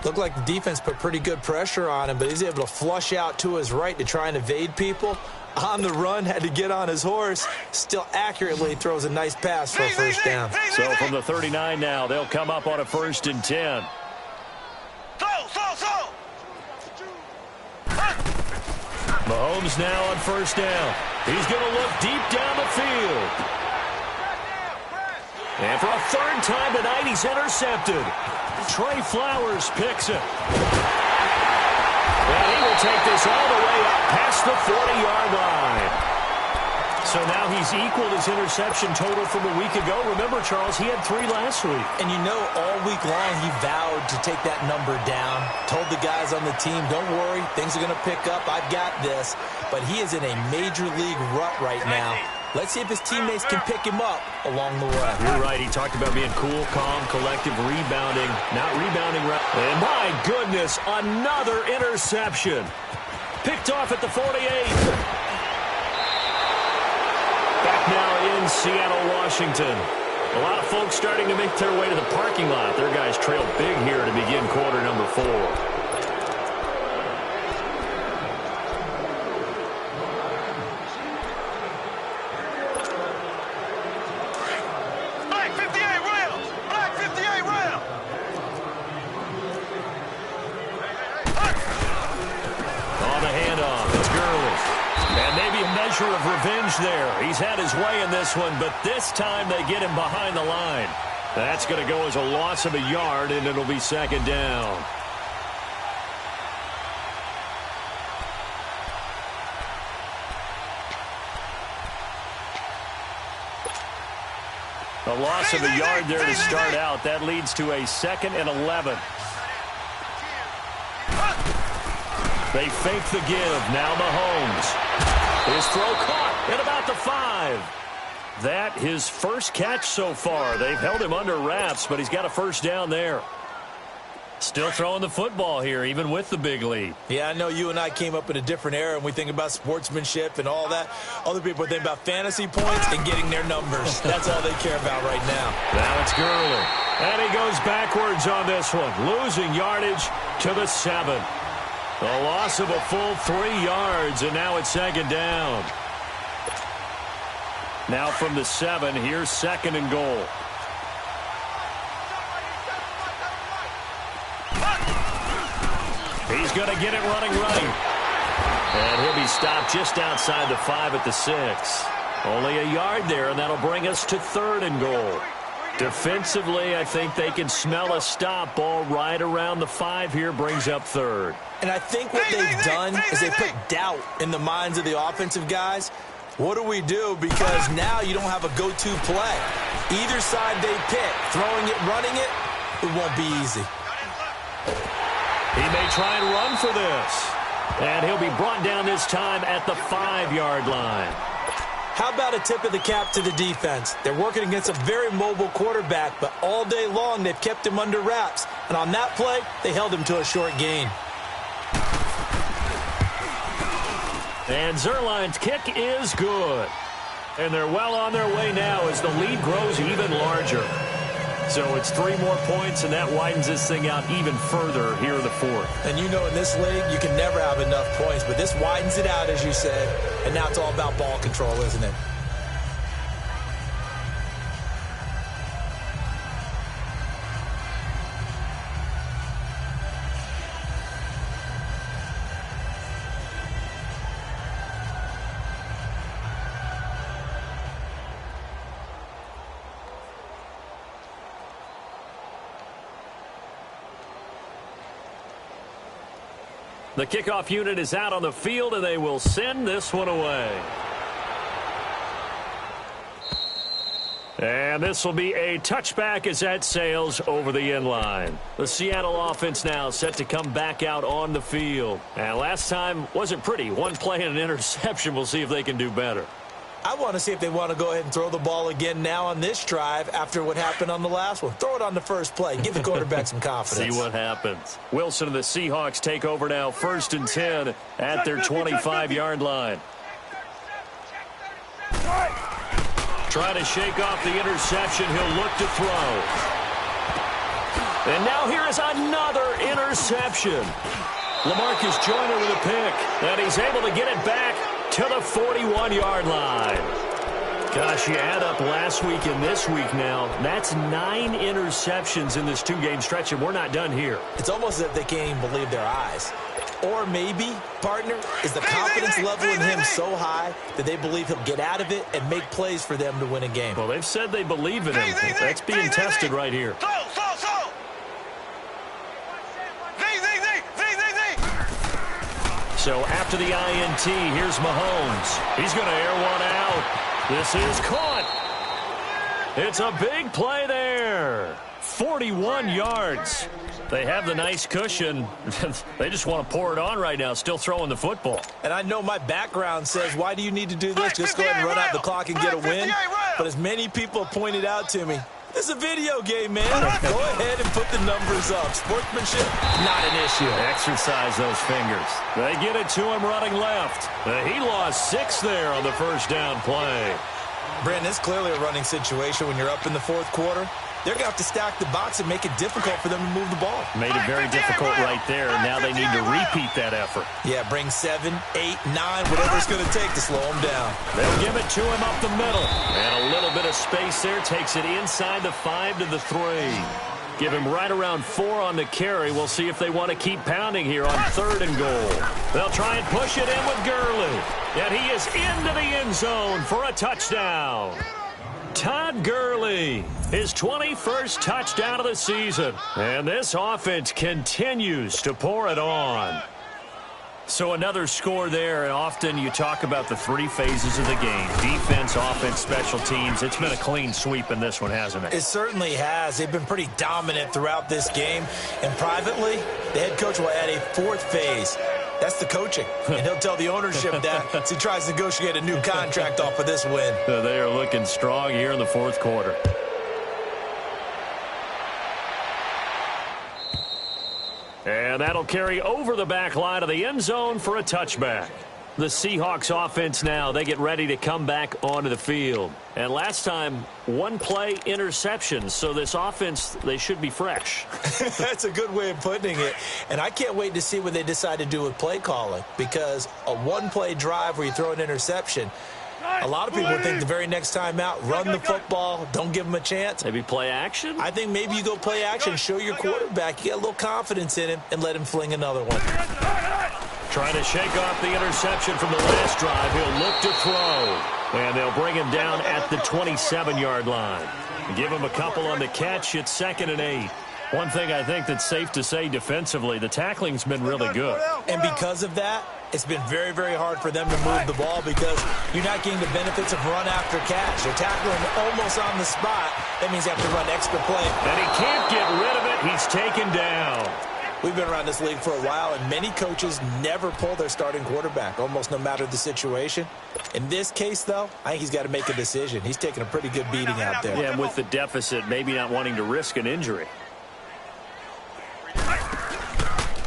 Looked like the defense put pretty good pressure on him, but he's able to flush out to his right to try and evade people. On the run, had to get on his horse. Still accurately throws a nice pass for a 1st down. So from the 39 now, they'll come up on a 1st and 10. Mahomes now on 1st down. He's going to look deep down the field. And for a 3rd time tonight, he's intercepted. Trey Flowers picks it. And he will take this all the way up past the 40-yard line. So now he's equaled his interception total from a week ago. Remember, Charles, he had 3 last week. And you know, all week long he vowed to take that number down. Told the guys on the team, don't worry, things are going to pick up. I've got this. But he is in a major league rut right now. Let's see if his teammates can pick him up along the way. You're right. He talked about being cool, calm, collective, rebounding. Not rebounding. And my goodness, another interception. Picked off at the 48. Back now in Seattle, Washington. A lot of folks starting to make their way to the parking lot. Their guys trail big here to begin quarter number 4. Black 58 rounds! Black 58 rounds! On the handoff, it's Gurley. And maybe a measure of revenge there. He's had his way in this one, but this time they get him behind the line. That's going to go as a loss of a yard, and it'll be second down. A loss of a yard there to start out. That leads to a 2nd and 11. They fake the give. Now Mahomes. His throw caught at about the 5. That his first catch so far. They've held him under wraps, but he's got a first down there. Still throwing the football here, even with the big lead. Yeah, I know you and I came up in a different era, and we think about sportsmanship and all that. Other people think about fantasy points and getting their numbers. That's all they care about right now. Now it's Gurley. And he goes backwards on this one, losing yardage to the 7. A loss of a full 3 yards, and now it's second down. Now from the 7, here's 2nd and goal. He's going to get it running. And he'll be stopped just outside the 5 at the 6. Only a yard there, and that'll bring us to 3rd and goal. Defensively, I think they can smell a stop. Ball right around the 5 here brings up 3rd. And I think what they've done is they put doubt in the minds of the offensive guys. What do we do? Because now you don't have a go-to play. Either side they pick, throwing it, running it, it won't be easy. He may try and run for this. And he'll be brought down this time at the 5-yard line. How about a tip of the cap to the defense? They're working against a very mobile quarterback, but all day long they've kept him under wraps. And on that play, they held him to a short gain. And Zerline's kick is good. And they're well on their way now as the lead grows even larger. So it's 3 more points, and that widens this thing out even further here in the 4th. And you know in this league, you can never have enough points, but this widens it out, as you said, and now it's all about ball control, isn't it? The kickoff unit is out on the field, and they will send this one away. And this will be a touchback as that sails over the end line. The Seattle offense now set to come back out on the field. And last time wasn't pretty. 1 play and an interception. We'll see if they can do better. I want to see if they want to go ahead and throw the ball again now on this drive after what happened on the last one. Throw it on the first play. Give the quarterback some confidence. See what happens. Wilson and the Seahawks take over now, 1st and 10 at their 25-yard line. Trying to shake off the interception. He'll look to throw. And now here is another interception. LaMarcus Joyner with a pick. And he's able to get it back to the 41-yard line. Gosh, you add up last week and this week now. That's 9 interceptions in this 2-game stretch, and we're not done here. It's almost as if they can't even believe their eyes. Or maybe, partner, is the confidence level in him so high that they believe he'll get out of it and make plays for them to win a game. Well, they've said they believe in him. That's being tested right here. So after the INT, here's Mahomes. He's going to air one out. This is caught. It's a big play there. 41 yards. They have the nice cushion. They just want to pour it on right now, still throwing the football. And I know my background says, why do you need to do this? Just go ahead and run out the clock and get a win. But as many people have pointed out to me, this is a video game, man. Go ahead and put the numbers up. Sportsmanship, not an issue. Exercise those fingers. They get it to him running left. He lost 6 there on the first down play. Brandon, it's clearly a running situation when you're up in the fourth quarter. They're going to have to stack the box and make it difficult for them to move the ball. Made it very difficult right there, and now they need to repeat that effort. Yeah, bring 7, 8, 9, whatever it's going to take to slow them down. They'll give it to him up the middle. And a little bit of space there, takes it inside the 5 to the 3. Give him right around 4 on the carry. We'll see if they want to keep pounding here on 3rd and goal. They'll try and push it in with Gurley. And he is into the end zone for a touchdown. Todd Gurley, his 21st touchdown of the season. And this offense continues to pour it on. So another score there, and often you talk about the 3 phases of the game. Defense, offense, special teams. It's been a clean sweep in this one, hasn't it? It certainly has. They've been pretty dominant throughout this game. And privately, the head coach will add a 4th phase. That's the coaching. And he'll tell the ownership that as he tries to negotiate a new contract off of this win. They are looking strong here in the 4th quarter. And that'll carry over the back line of the end zone for a touchback. The Seahawks offense now, they get ready to come back onto the field. And last time, 1-play interception. So this offense, they should be fresh. That's a good way of putting it. And I can't wait to see what they decide to do with play calling. Because a 1-play drive where you throw an interception, a lot of people would think the very next time out, run the football, don't give them a chance. Maybe play action? I think maybe you go play action, show your quarterback, you get a little confidence in him, and let him fling another one. Trying to shake off the interception from the last drive. He'll look to throw. And they'll bring him down at the 27-yard line. Give him a couple on the catch. It's 2nd and 8. One thing I think that's safe to say defensively, the tackling's been really good. And because of that, it's been very, very hard for them to move the ball because you're not getting the benefits of run after catch. They're tackling almost on the spot. That means you have to run extra play. And he can't get rid of it. He's taken down. We've been around this league for a while, and many coaches never pull their starting quarterback, almost no matter the situation. In this case, though, I think he's got to make a decision. He's taking a pretty good beating out there. Yeah, and with the deficit, maybe not wanting to risk an injury.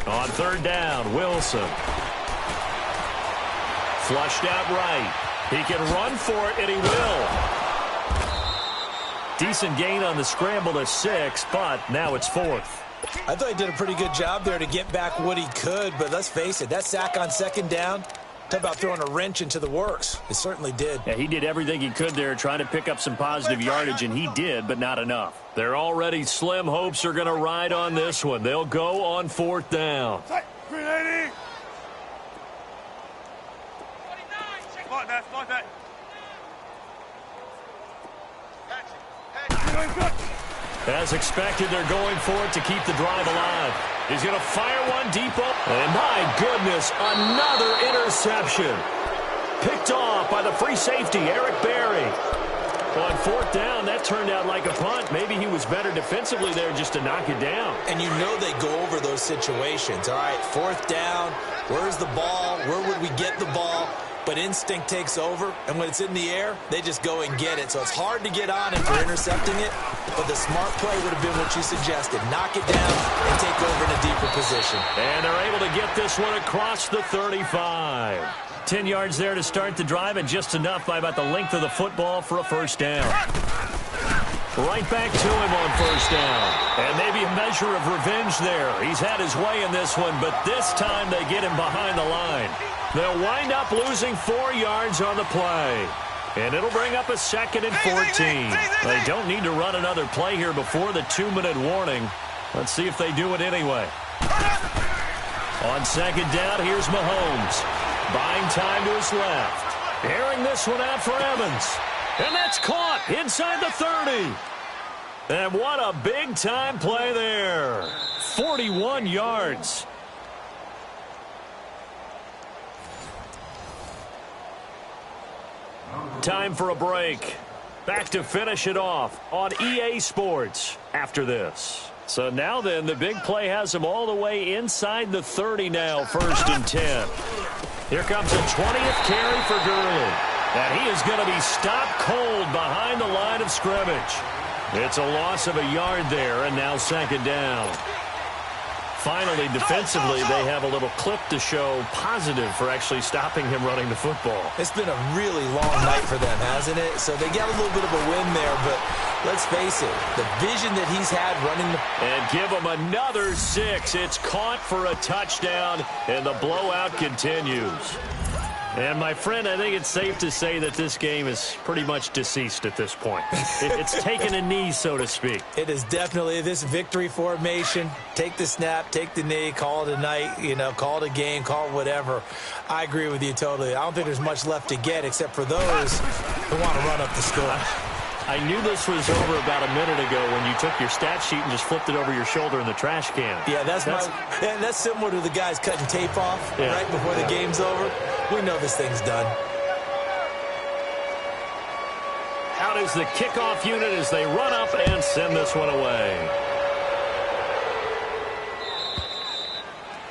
On 3rd down, Wilson. Flushed out right. He can run for it, and he will. Decent gain on the scramble to 6, but now it's 4th. I thought he did a pretty good job there to get back what he could, but let's face it, that sack on 2nd down, talk about throwing a wrench into the works. It certainly did. Yeah, he did everything he could there, trying to pick up some positive yardage, and he did, but not enough. Their already slim hopes are going to ride on this one. They'll go on 4th down. As expected, they're going for it to keep the drive alive. He's going to fire one deep up. And my goodness, another interception. Picked off by the free safety, Eric Berry. On 4th down, that turned out like a punt. Maybe he was better defensively there just to knock it down. And you know they go over those situations. All right, 4th down, where's the ball? Where would we get the ball? But instinct takes over, and when it's in the air, they just go and get it. So it's hard to get on him for intercepting it, but the smart play would have been what you suggested. Knock it down and take over in a deeper position. And they're able to get this one across the 35. 10 yards there to start the drive, and just enough by about the length of the football for a 1st down. Right back to him on 1st down. And maybe a measure of revenge there. He's had his way in this one, but this time they get him behind the line. They'll wind up losing 4 yards on the play. And it'll bring up a 2nd and 14. They don't need to run another play here before the 2-minute warning. Let's see if they do it anyway. On 2nd down, here's Mahomes. Buying time to his left. Airing this one out for Evans. And that's caught inside the 30. And what a big-time play there. 41 yards. Time for a break. Back to finish it off on EA Sports after this. So now then, the big play has him all the way inside the 30 now, 1st and 10. Here comes a 20th carry for Gurley. And he is going to be stopped cold behind the line of scrimmage. It's a loss of a yard there, and now 2nd down. Finally, defensively, they have a little clip to show positive for actually stopping him running the football. It's been a really long night for them, hasn't it? So they got a little bit of a win there, but let's face it, the vision that he's had running the... And give him another 6. It's caught for a touchdown, and the blowout continues. And, my friend, I think it's safe to say that this game is pretty much deceased at this point. It's taken a knee, so to speak. It is definitely this victory formation. Take the snap, take the knee, call it a night, call it a game, call it whatever. I agree with you totally. I don't think there's much left to get except for those who want to run up the score. I knew this was over about a minute ago when you took your stat sheet and just flipped it over your shoulder in the trash can. Yeah, that's similar to the guys cutting tape off right before the game's over. We know this thing's done. Out is the kickoff unit as they run up and send this one away.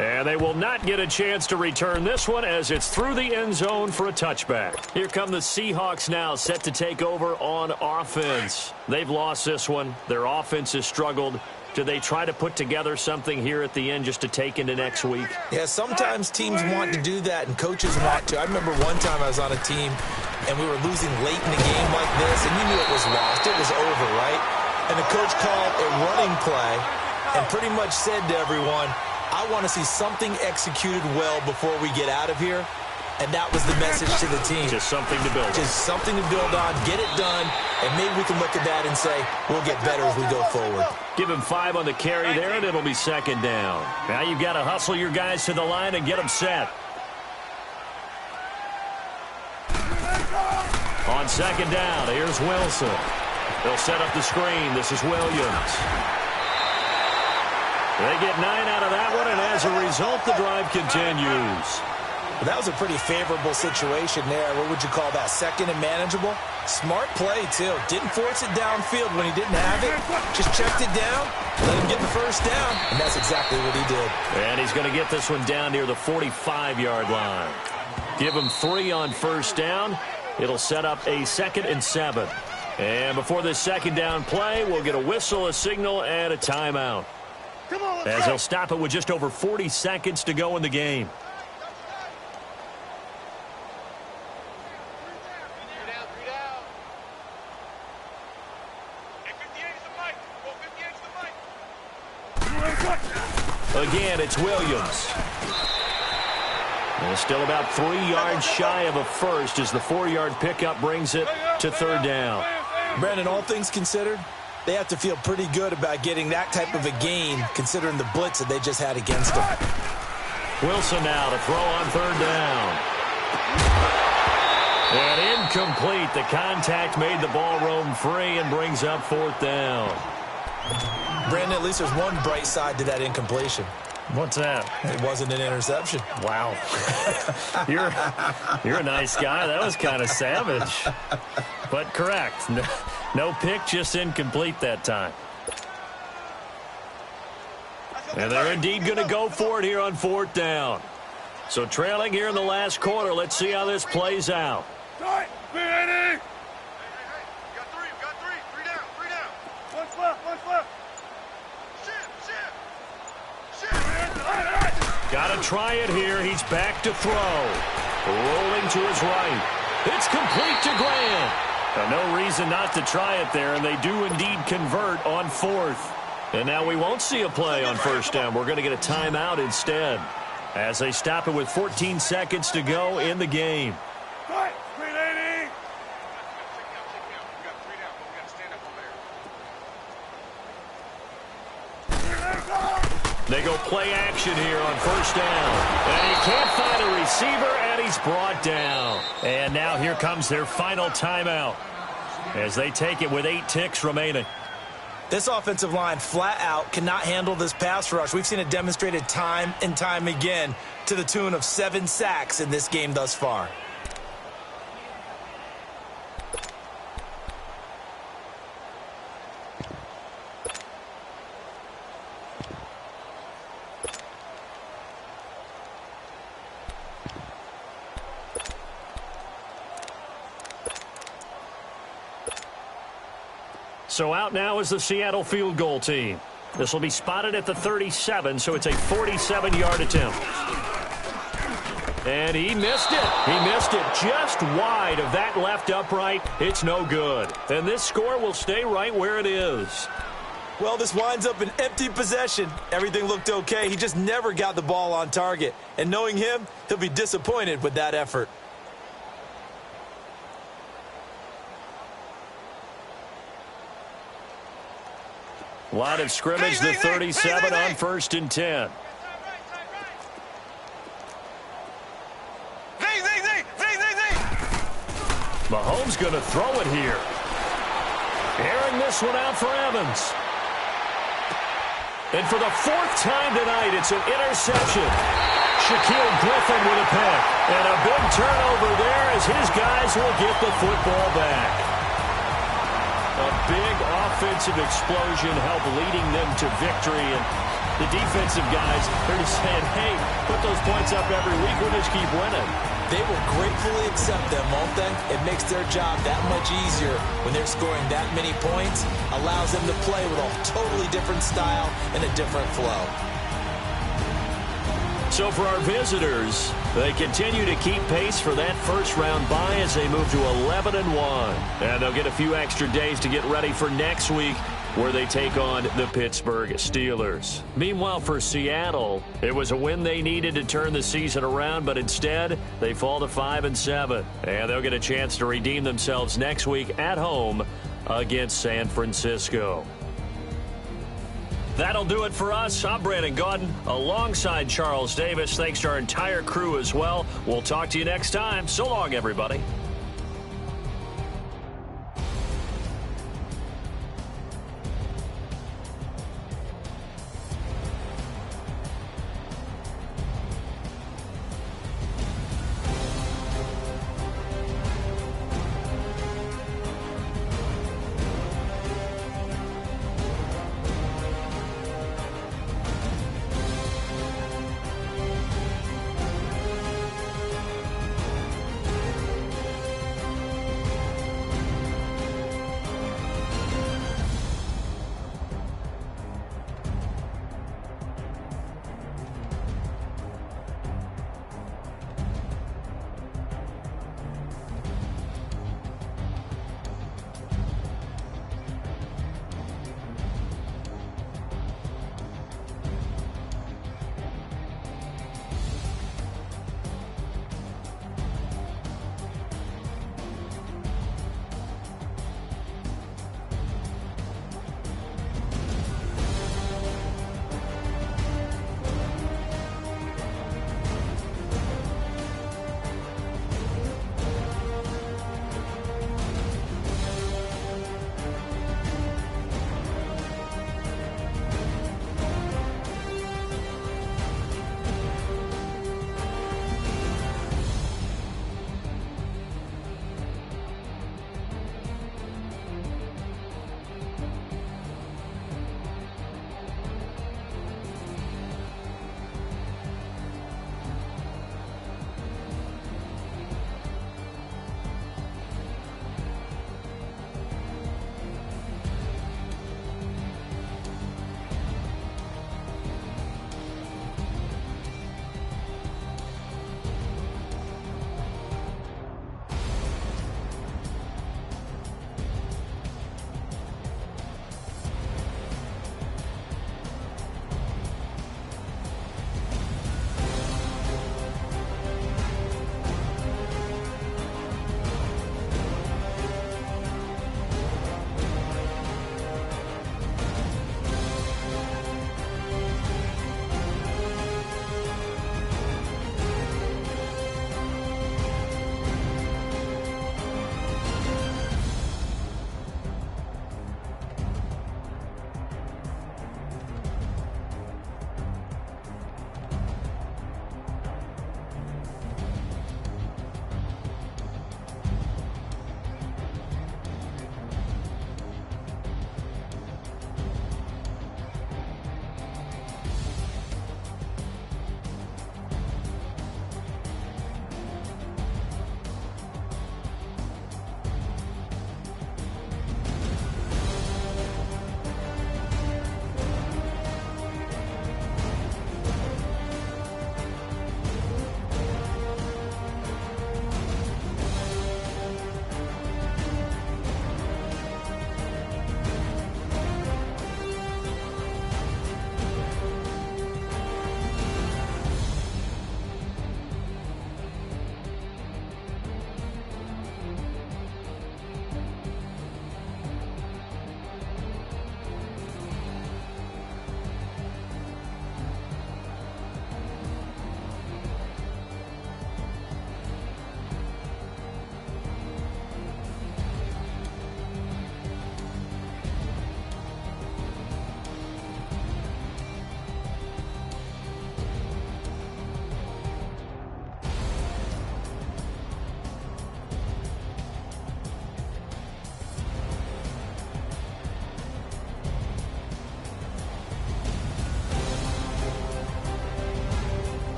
And they will not get a chance to return this one as it's through the end zone for a touchback. Here come the Seahawks now, set to take over on offense. They've lost this one. Their offense has struggled. Do they try to put together something here at the end just to take into next week? Yeah, sometimes teams want to do that and coaches want to. I remember one time I was on a team and we were losing late in the game like this and you knew it was lost. It was over, right? And the coach called a running play and pretty much said to everyone, I want to see something executed well before we get out of here. And that was the message to the team. Just something to build on. Just something to build on, get it done, and maybe we can look at that and say, we'll get better as we go forward. Give him 5 on the carry there, and it'll be second down. Now you've got to hustle your guys to the line and get them set. On second down, here's Wilson. They'll set up the screen. This is Williams. They get 9 out of that one, and as a result, the drive continues. Well, that was a pretty favorable situation there. What would you call that? Second and manageable? Smart play, too. Didn't force it downfield when he didn't have it. Just checked it down, let him get the first down, and that's exactly what he did. And he's going to get this one down near the 45-yard line. Give him 3 on first down. It'll set up a 2nd and 7. And before this second down play, we'll get a whistle, a signal, and a timeout. As they'll stop it with just over 40 seconds to go in the game. Again, it's Williams. And still about 3 yards shy of a first as the 4-yard pickup brings it to third down. Brandon, all things considered, they have to feel pretty good about getting that type of a gain considering the blitz that they just had against them. Wilson now to throw on third down. And incomplete. The contact made the ball roam free and brings up 4th down. Brandon, at least there's one bright side to that incompletion. What's that? It wasn't an interception. Wow. You're a nice guy. That was kind of savage. But correct. No pick, just incomplete that time. And they're indeed going to go for it here on 4th down. So trailing here in the last quarter. Let's see how this plays out. Got to try it here. He's back to throw. Rolling to his right. It's complete to Grant. No reason not to try it there, and they do indeed convert on 4th. And now we won't see a play on first down. We're going to get a timeout instead as they stop it with 14 seconds to go in the game. They go play action here on first down. And he can't find a receiver, and he's brought down. And now here comes their final timeout as they take it with 8 ticks remaining. This offensive line flat out cannot handle this pass rush. We've seen it demonstrated time and time again to the tune of 7 sacks in this game thus far. So out now is the Seattle field goal team. This will be spotted at the 37, so it's a 47-yard attempt. And he missed it. He missed it just wide of that left upright. It's no good. And this score will stay right where it is. Well, this winds up an empty possession. Everything looked okay. He just never got the ball on target. And knowing him, he'll be disappointed with that effort. Line of scrimmage, the 37 on 1st and 10. Mahomes going to throw it here. Airing this one out for Evans. And for the 4th time tonight, it's an interception. Shaquille Griffin with a pick. And a big turnover there as his guys will get the football back. A big offensive explosion helped leading them to victory. And the defensive guys, they're just saying, hey, put those points up every week. We'll just keep winning. They will gratefully accept them, won't they? It makes their job that much easier when they're scoring that many points. Allows them to play with a totally different style and a different flow. So for our visitors, they continue to keep pace for that first-round bye as they move to 11-1. And they'll get a few extra days to get ready for next week, where they take on the Pittsburgh Steelers. Meanwhile, for Seattle, it was a win they needed to turn the season around, but instead, they fall to 5-7. And they'll get a chance to redeem themselves next week at home against San Francisco. That'll do it for us. I'm Brandon Gaudin alongside Charles Davis. Thanks to our entire crew as well. We'll talk to you next time. So long, everybody.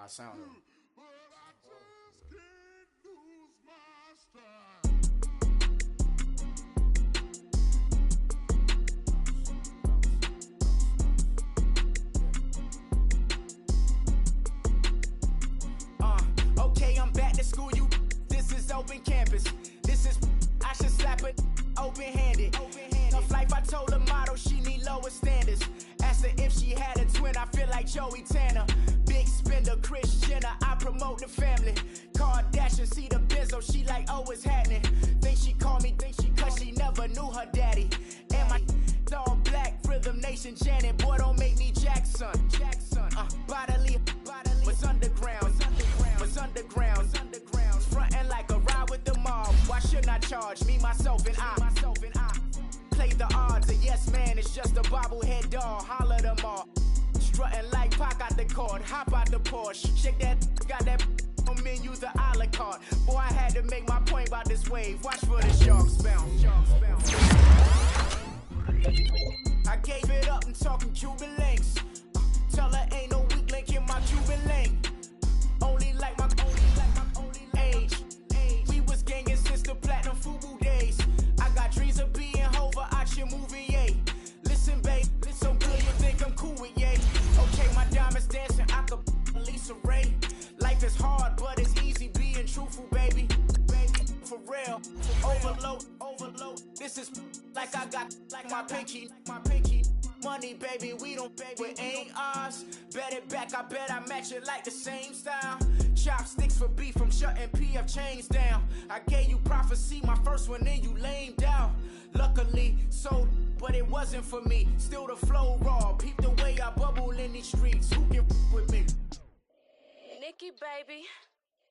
I sound them. Okay, I'm back to school, you. This is open campus. This is, I should slap it open-handed. Tough life, I told the model she need lower standards. Asked her if she had a twin, I feel like Joey Tanner. Big spender, Kris Jenner, I promote the family. Kardashian, see the Benzo, she like, oh, it's happening. Think she called me, cause she never knew her daddy. And my all black, Rhythm Nation, Janet, boy, don't make me Jackson. Bodily, was underground. Frontin' like a ride with the mob. Why shouldn't I charge me, myself, and I? Play the odds, a yes man, it's just a bobblehead doll. Holler them all. Strutting like Pac out the court, hop out the Porsche. Shake that, got that on menu, the a la carte. Boy, I had to make my point about this wave. Watch for the sharks bounce. I gave it up and talking Cuban links. Tell her ain't no weak link in my Cuban link. Only like my age. We was gangin' since the platinum FUBU days. I got dreams of being Hova out your movie, yay. Listen, babe, so good you think I'm cool with yay. Okay, my diamonds dancing, I could Lisa Ray. Life is hard, but it's easy being truthful, baby. For real, overload. This is like I got like my pinky. Money, baby, we don't pay, it ain't ours. Bet it back, I bet I match it like the same style. Chopsticks for beef, I'm shutting PF chains down. I gave you prophecy, my first one, then you lamed out. Luckily, so, but it wasn't for me. Still the flow raw, peep the way I bubble in these streets. Who can with me? Nikki, baby.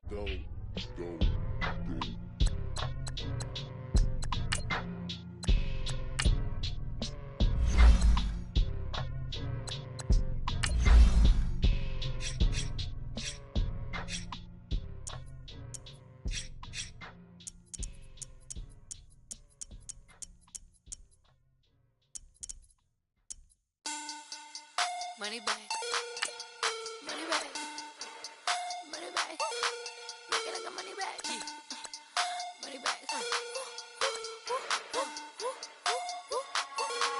Go. Money back. Make it like a money back. Money back.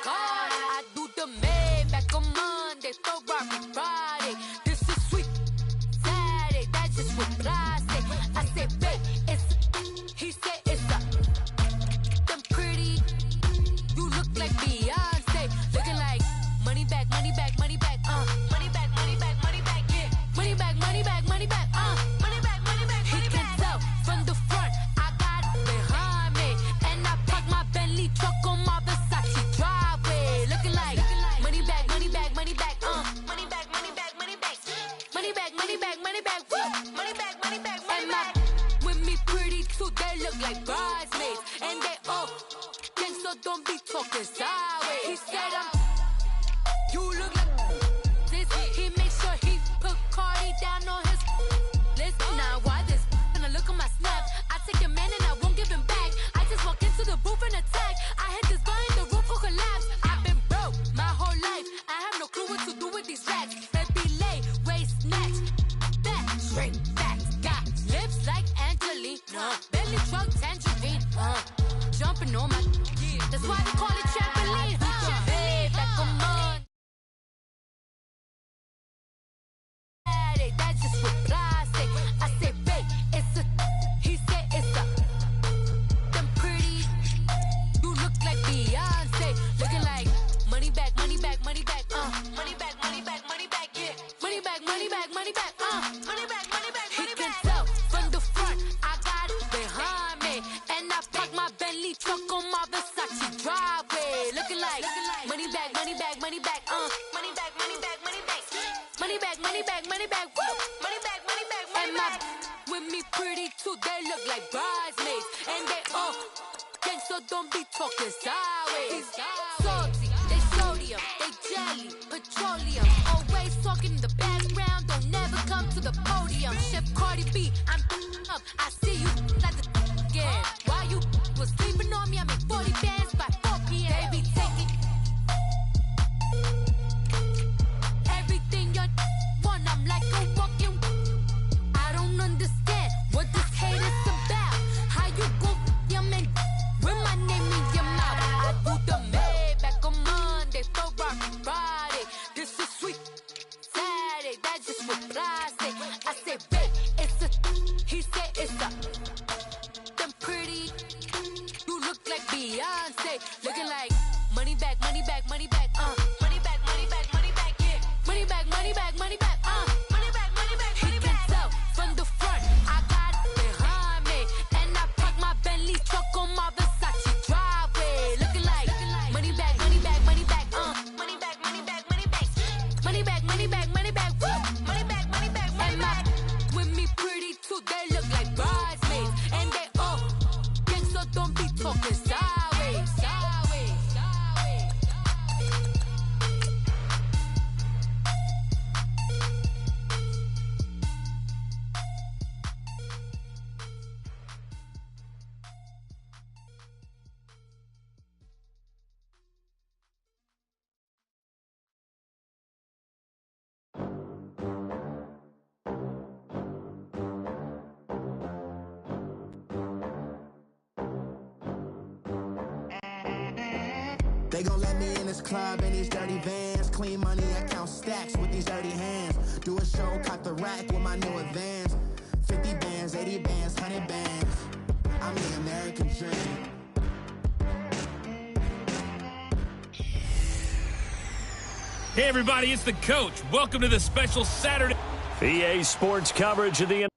God, I do the man back on Monday, Ferrari Friday. This is sweet Saturday, that's just what I say. I said, babe, he said it's a. Them pretty, you look like Beyonce, looking like money back, money back, money back, money back, money back, money back, yeah. Money back, money back, money back, money back, money back. He can tell from the front, I got it behind me, and I park my Bentley truck on my Versace driveway, looking like money back, money back, money back, money back, money back, money back, money back, money back, money back, money back, money back, money back. With me pretty too, they look like bridesmaids, and they all gang, so don't be talking sideways. He said you look like this. He made sure he put Cardi down on his list. Now why this? Gonna look on my snap. I take a man and I won't give him back. I just walk into the booth and attack. I hit this guy in the roof will collapse. I've been broke my whole life. I have no clue what to do with these racks. Baby lay, waist snatch, back, straight back. Got lips like Angelina, belly truck tangerine. Jumping on my, that's why they call it trampoline. Back on Monday. That's just what plastic. I say, babe, it's a. He said it's a. Them pretty, you look like Beyonce, looking like money back, money back, money back, money back, money back, money back, yeah. Money back, money back, money back, money back, money back, money back. He can tell from the front, I got it behind me, and I park my Bentley truck on my Versace driveway, looking like money back, money back, money back, money back, money back, money back. Money back, money back, money back, woo! Money back, money back, money back. With me pretty too, they look like bridesmaids, and they all gang, so don't be talking sideways. Salty, they sodium, they jelly, petroleum. Always talking in the background, don't never come to the podium. Chef Cardi B, I'm up. I see you like the again. While you was sleeping on me, I make 40 bands by 4 p.m. Baby, take it. Everything you want, I'm like a walking my Versace driveway. Looking like money back, money back, money back, money back, money back, money back, money back, money back, money back, woo, money back, money back, money back. With me pretty too, they look like bridesmaids, and they all gang, so don't be talking sideways, sideways, sideways. They gon' let me in this club in these dirty vans. Clean money, I count stacks with these dirty hands. Do a show, cop the rack with my new advance. 50 bands, 80 bands, 100 bands. I'm the American dream. Hey everybody, it's the coach. Welcome to the special Saturday EA Sports coverage of the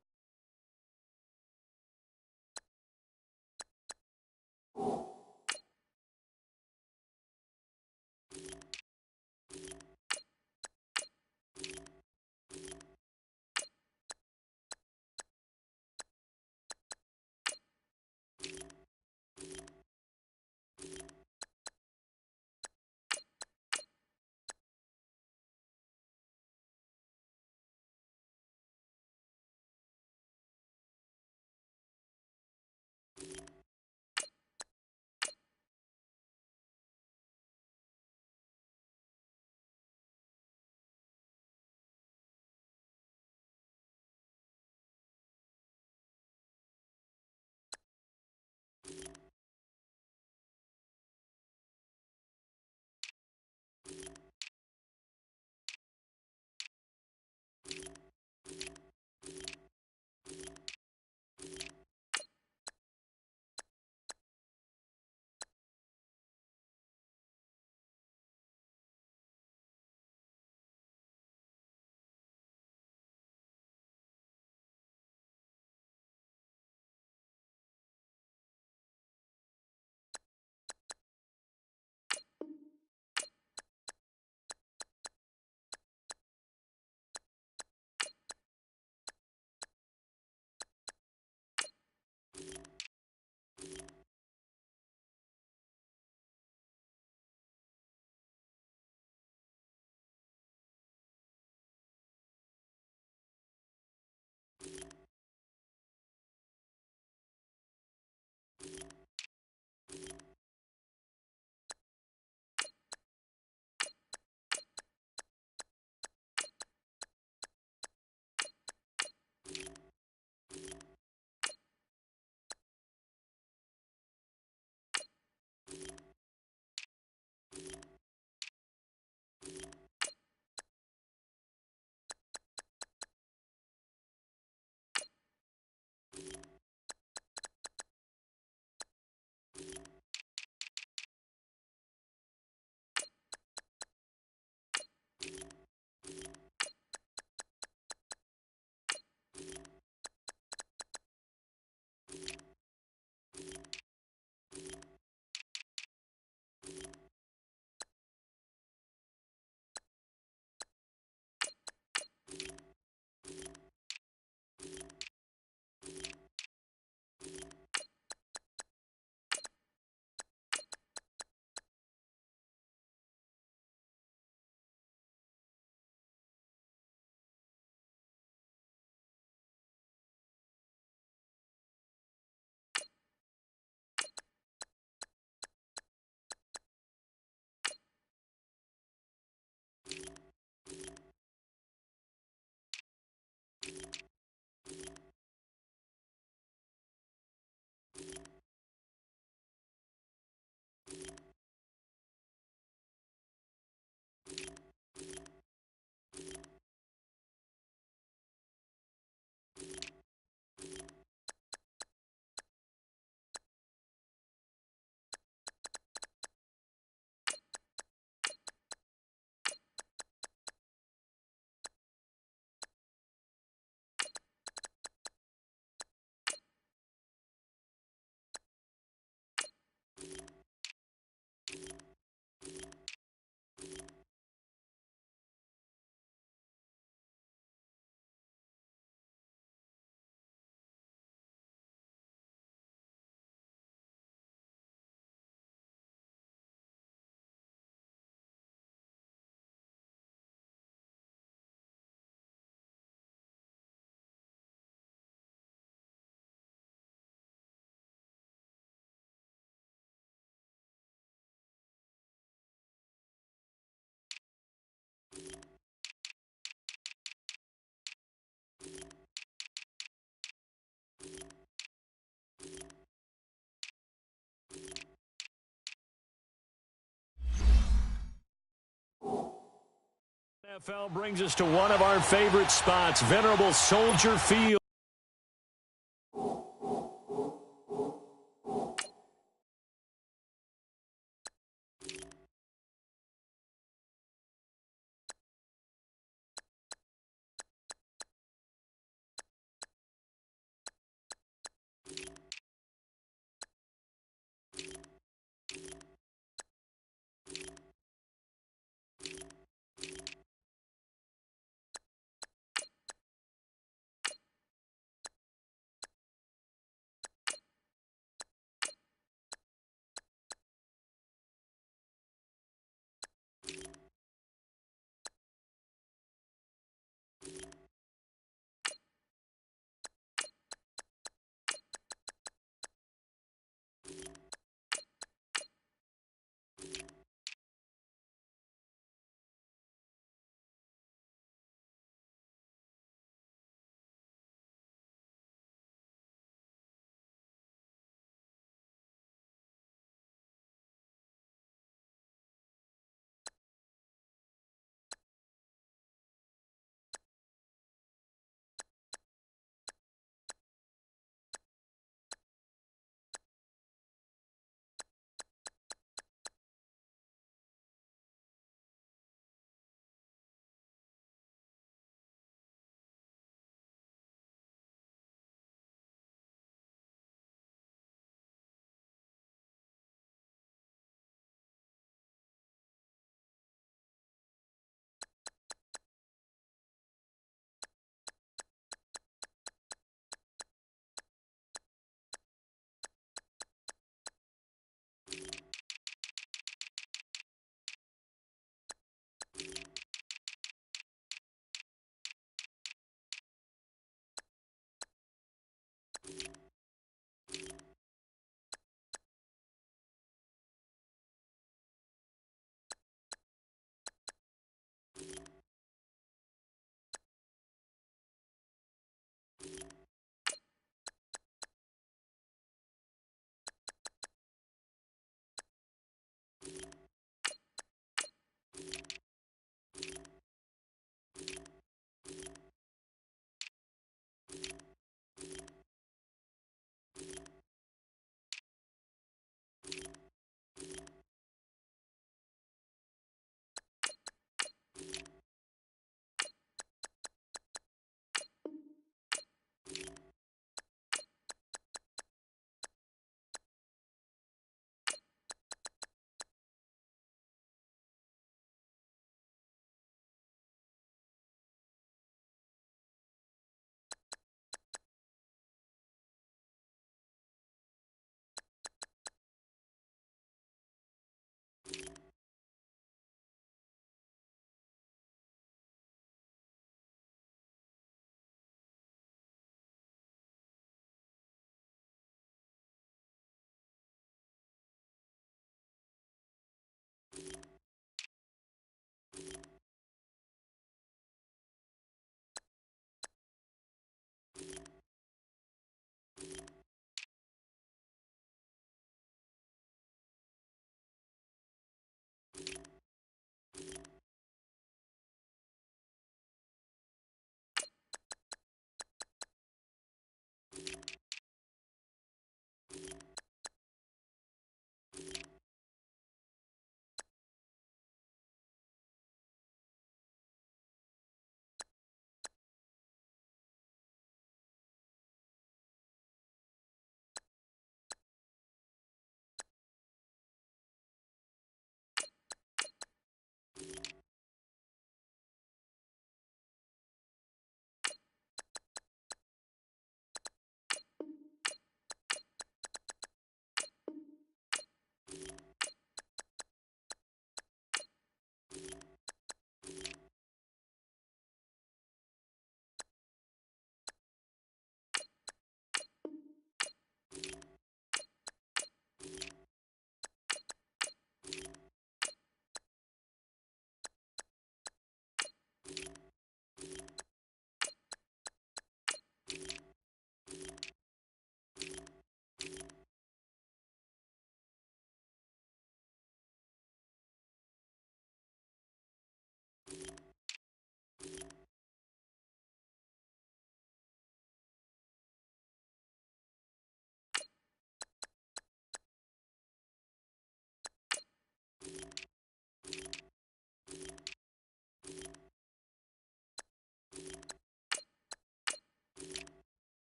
NFL brings us to one of our favorite spots, venerable Soldier Field.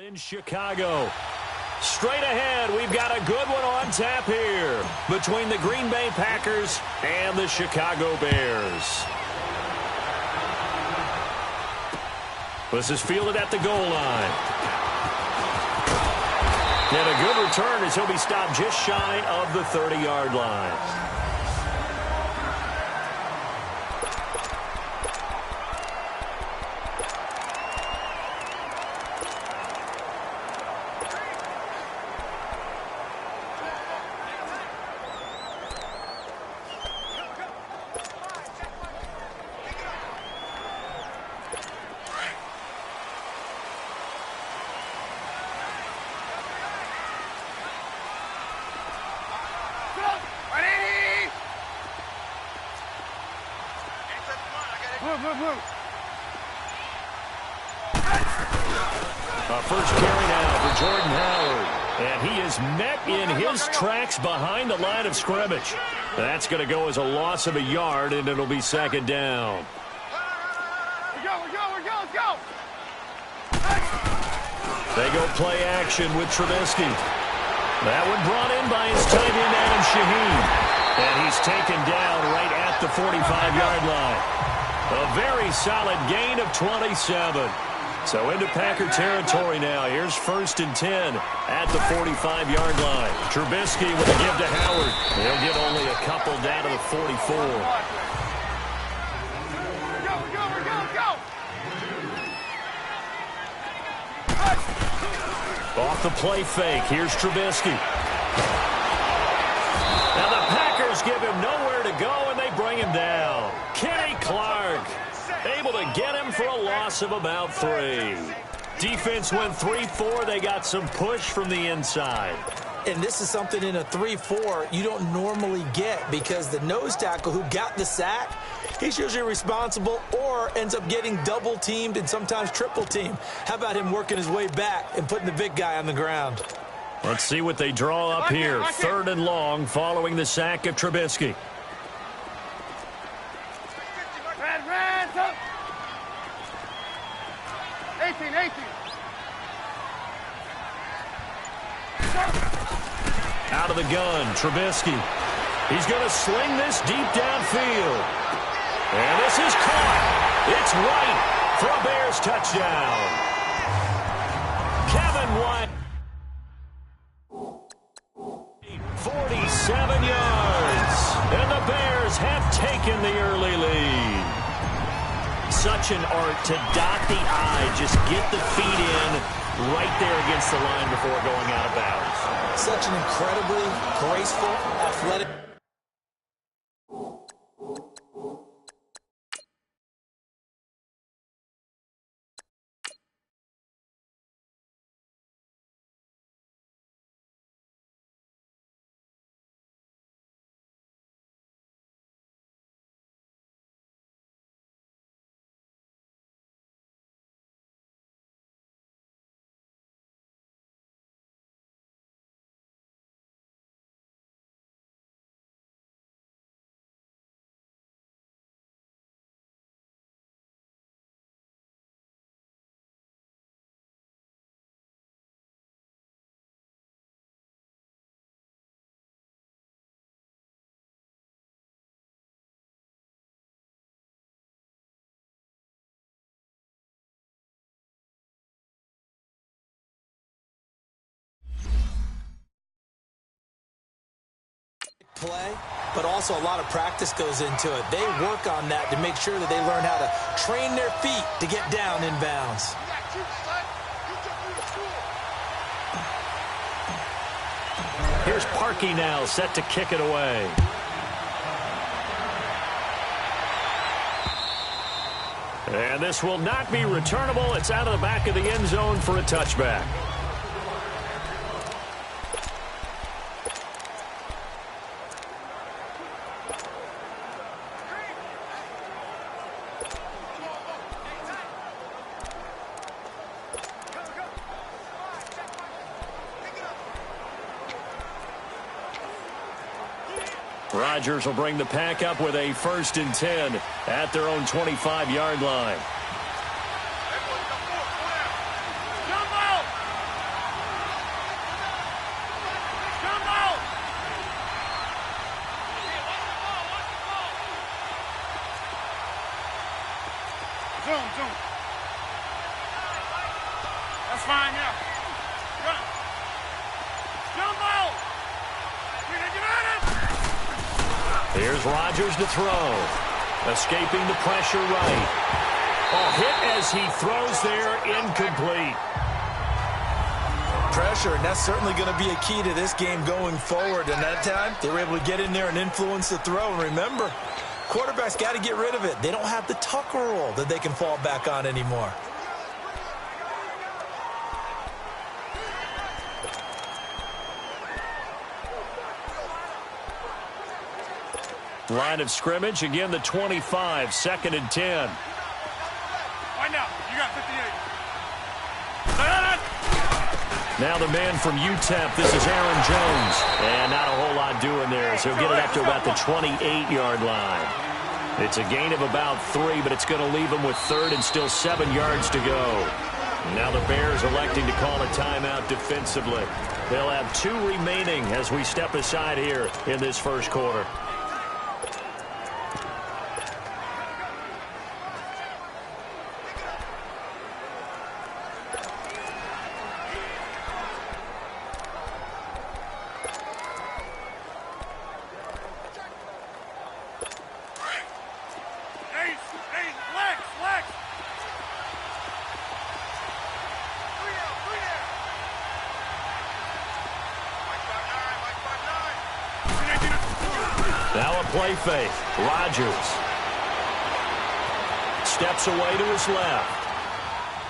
In Chicago. Straight ahead, we've got a good one on tap here between the Green Bay Packers and the Chicago Bears. This is fielded at the goal line. And a good return as he'll be stopped just shy of the 30-yard line. First carry now for Jordan Howard. And he is met in his tracks behind the line of scrimmage. That's going to go as a loss of a yard, and it'll be second down. Let's go. They go play action with Trubisky. That one brought in by his tight end, Adam Shaheen. And he's taken down right at the 45-yard line. A very solid gain of 27. So into Packer territory now. Here's 1st and 10 at the 45-yard line. Trubisky with a give to Howard. He'll get only a couple down to the 44. Go. Off the play fake. Here's Trubisky. Now the Packers give him nowhere to go, and they bring him down. Kenny Clark able to get him for a loss of about 3. Defense went 3-4. They got some push from the inside. And this is something in a 3-4 you don't normally get, because the nose tackle who got the sack, he's usually responsible or ends up getting double-teamed and sometimes triple-teamed. How about him working his way back and putting the big guy on the ground? Let's see what they draw up here. 3rd and long following the sack of Trubisky. Red, up. 18. Out of the gun, Trubisky. He's going to sling this deep downfield. And this is caught. It's White for a Bears touchdown. Kevin White. 47 yards. And the Bears have taken the early lead. Such an art to dot the I, just get the feet in right there against the line before going out of bounds. Such an incredibly graceful, athletic. Play, but also a lot of practice goes into it. They work on that to make sure that they learn how to train their feet to get down in bounds. Here's Parkey now, set to kick it away. And this will not be returnable. It's out of the back of the end zone for a touchback. Rodgers will bring the pack up with a 1st and 10 at their own 25-yard line. fine, yeah. Run. Jumbo! Here's Rodgers to throw. Escaping the pressure right. Hit as he throws there, incomplete. Pressure, and that's certainly going to be a key to this game going forward. And that time, they were able to get in there and influence the throw. And remember, quarterbacks got to get rid of it. They don't have the Tucker rule that they can fall back on anymore. Line of scrimmage, again the 25, 2nd and 10. Find out. You got 58. Now the man from UTEP, this is Aaron Jones. And not a whole lot doing there, so he'll get it up to about the 28-yard line. It's a gain of about 3, but it's going to leave him with 3rd and still 7 yards to go. Now the Bears electing to call a timeout defensively. They'll have 2 remaining as we step aside here in this first quarter. Now a play fake. Rodgers steps away to his left.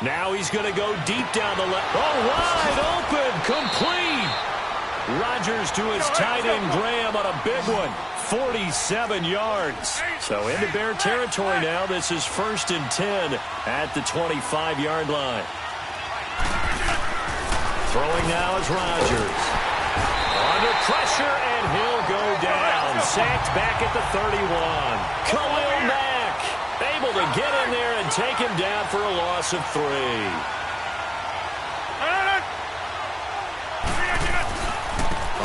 Now he's going to go deep down the left. Oh, wide open, complete. Rodgers to his tight end Graham on a big one. 47 yards. So into Bear territory now. This is 1st and 10 at the 25-yard line. Throwing now is Rodgers. Under pressure, and he'll go down. Sacked back at the 31. Khalil Mack able to get in there and take him down for a loss of 3.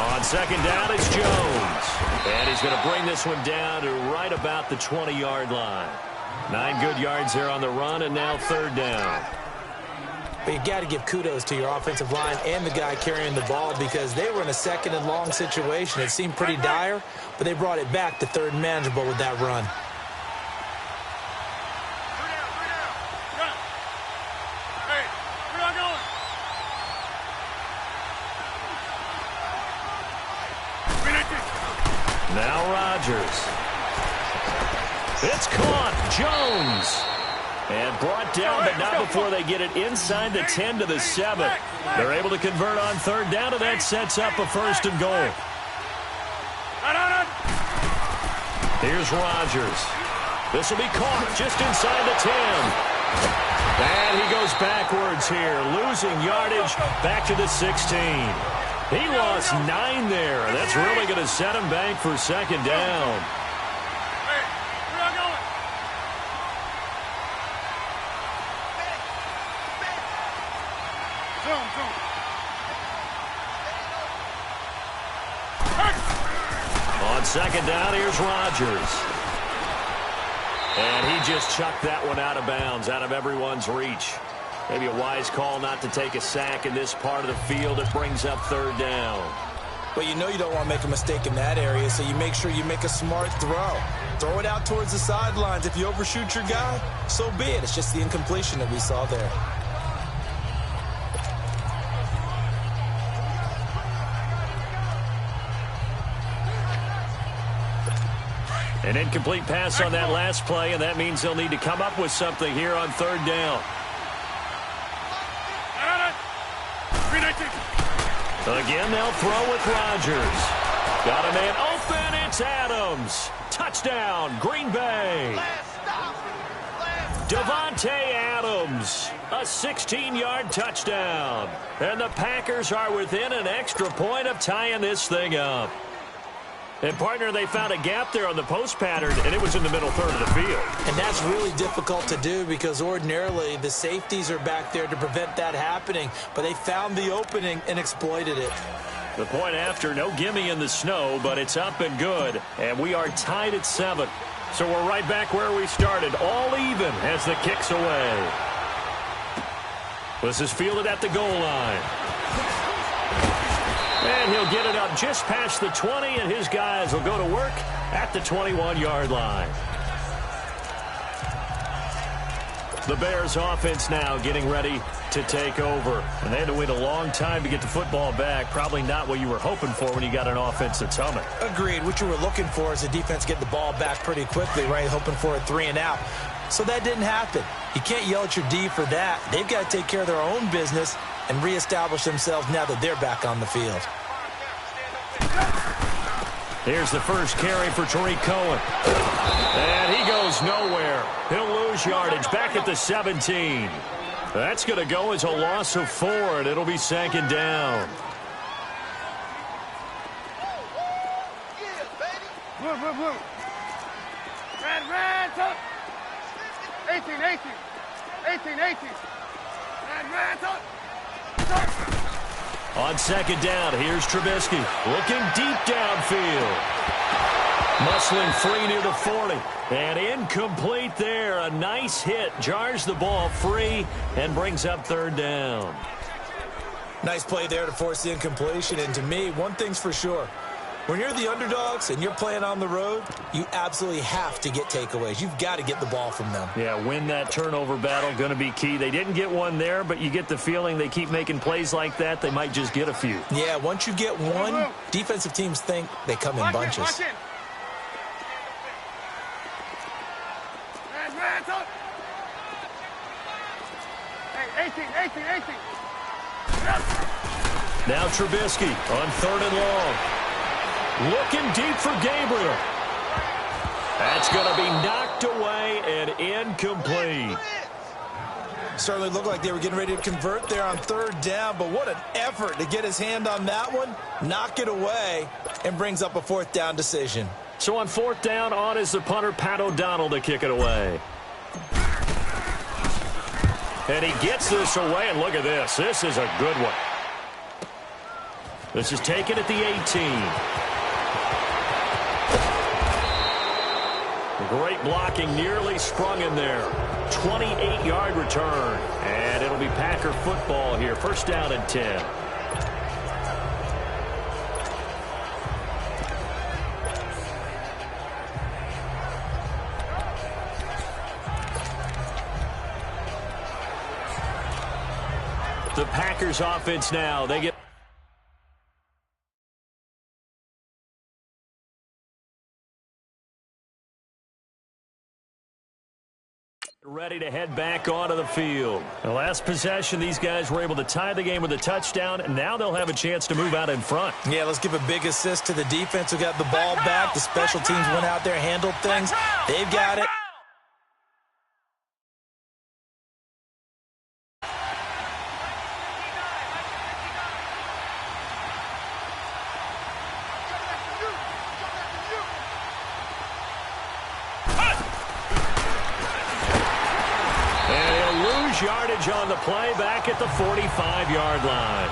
On 2nd down, it's Jones. And he's going to bring this one down to right about the 20-yard line. 9 good yards there on the run, and now 3rd down. But you got to give kudos to your offensive line and the guy carrying the ball because they were in a 2nd and long situation. It seemed pretty dire, but they brought it back to 3rd and manageable with that run. Now Rodgers. It's caught. Jones. And brought down, but not before they get it inside the 10 to the 7. They're able to convert on 3rd down, and that sets up a 1st and goal. Here's Rodgers. This will be caught just inside the 10. And he goes backwards here, losing yardage back to the 16. He lost 9 there. That's really going to set him back for 2nd down. On 2nd down, here's Rodgers. And he just chucked that one out of bounds, out of everyone's reach. Maybe a wise call not to take a sack in this part of the field. It brings up 3rd down. Well, you know you don't want to make a mistake in that area, so you make sure you make a smart throw. Throw it out towards the sidelines. If you overshoot your guy, so be it. It's just the incompletion that we saw there. An incomplete pass on that last play, and that means they'll need to come up with something here on 3rd down. Again, they'll throw with Rodgers. Got a man open. It's Adams. Touchdown, Green Bay. Devontae Adams, a 16-yard touchdown. And the Packers are within an extra point of tying this thing up. And, partner, they found a gap there on the post pattern, and it was in the middle 3rd of the field. And that's really difficult to do because ordinarily the safeties are back there to prevent that happening. But they found the opening and exploited it. The point after, no gimme in the snow, but it's up and good. And we are tied at 7. So we're right back where we started, all even as the kick's away. This is fielded at the goal line. And he'll get it up just past the 20, and his guys will go to work at the 21-yard line. The Bears offense now getting ready to take over. And they had to wait a long time to get the football back. Probably not what you were hoping for when you got an offense that's humming. Agreed. What you were looking for is the defense get the ball back pretty quickly, right? Hoping for a 3-and-out. So that didn't happen. You can't yell at your D for that. They've got to take care of their own business and reestablish themselves now that they're back on the field. Here's the first carry for Tariq Cohen. And he goes nowhere. He'll lose yardage back at the 17. That's going to go as a loss of 4, and it'll be second down. Red, up. 18. Red, up. On second down, here's Trubisky looking deep downfield. Muscling free near the 40. And incomplete there. A nice hit. Jars the ball free and brings up third down. Nice play there to force the incompletion. And to me, one thing's for sure. When you're the underdogs and you're playing on the road, you absolutely have to get takeaways. You've got to get the ball from them. Yeah, win that turnover battle, going to be key. They didn't get one there, but you get the feeling they keep making plays like that, they might just get a few. Yeah, once you get one, defensive teams think they come in bunches. Watch it. Red, up. Hey, 18. Now Trubisky on third and long. Looking deep for Gabriel. That's going to be knocked away and incomplete. Certainly looked like they were getting ready to convert there on third down, but what an effort to get his hand on that one, knock it away, and brings up a fourth down decision. So on fourth down, on is the punter, Pat O'Donnell, to kick it away. And he gets this away, and look at this. This is a good one. This is taken at the 18. Great blocking, nearly sprung in there. 28-yard return. And it'll be Packer football here. First down and 10. The Packers offense now. They get ready to head back onto the field. The last possession, these guys were able to tie the game with a touchdown, and now they'll have a chance to move out in front. Yeah, let's give a big assist to the defense who got the ball back. The special teams went out there, handled things. They've got it. Yardage on the play back at the 45-yard line.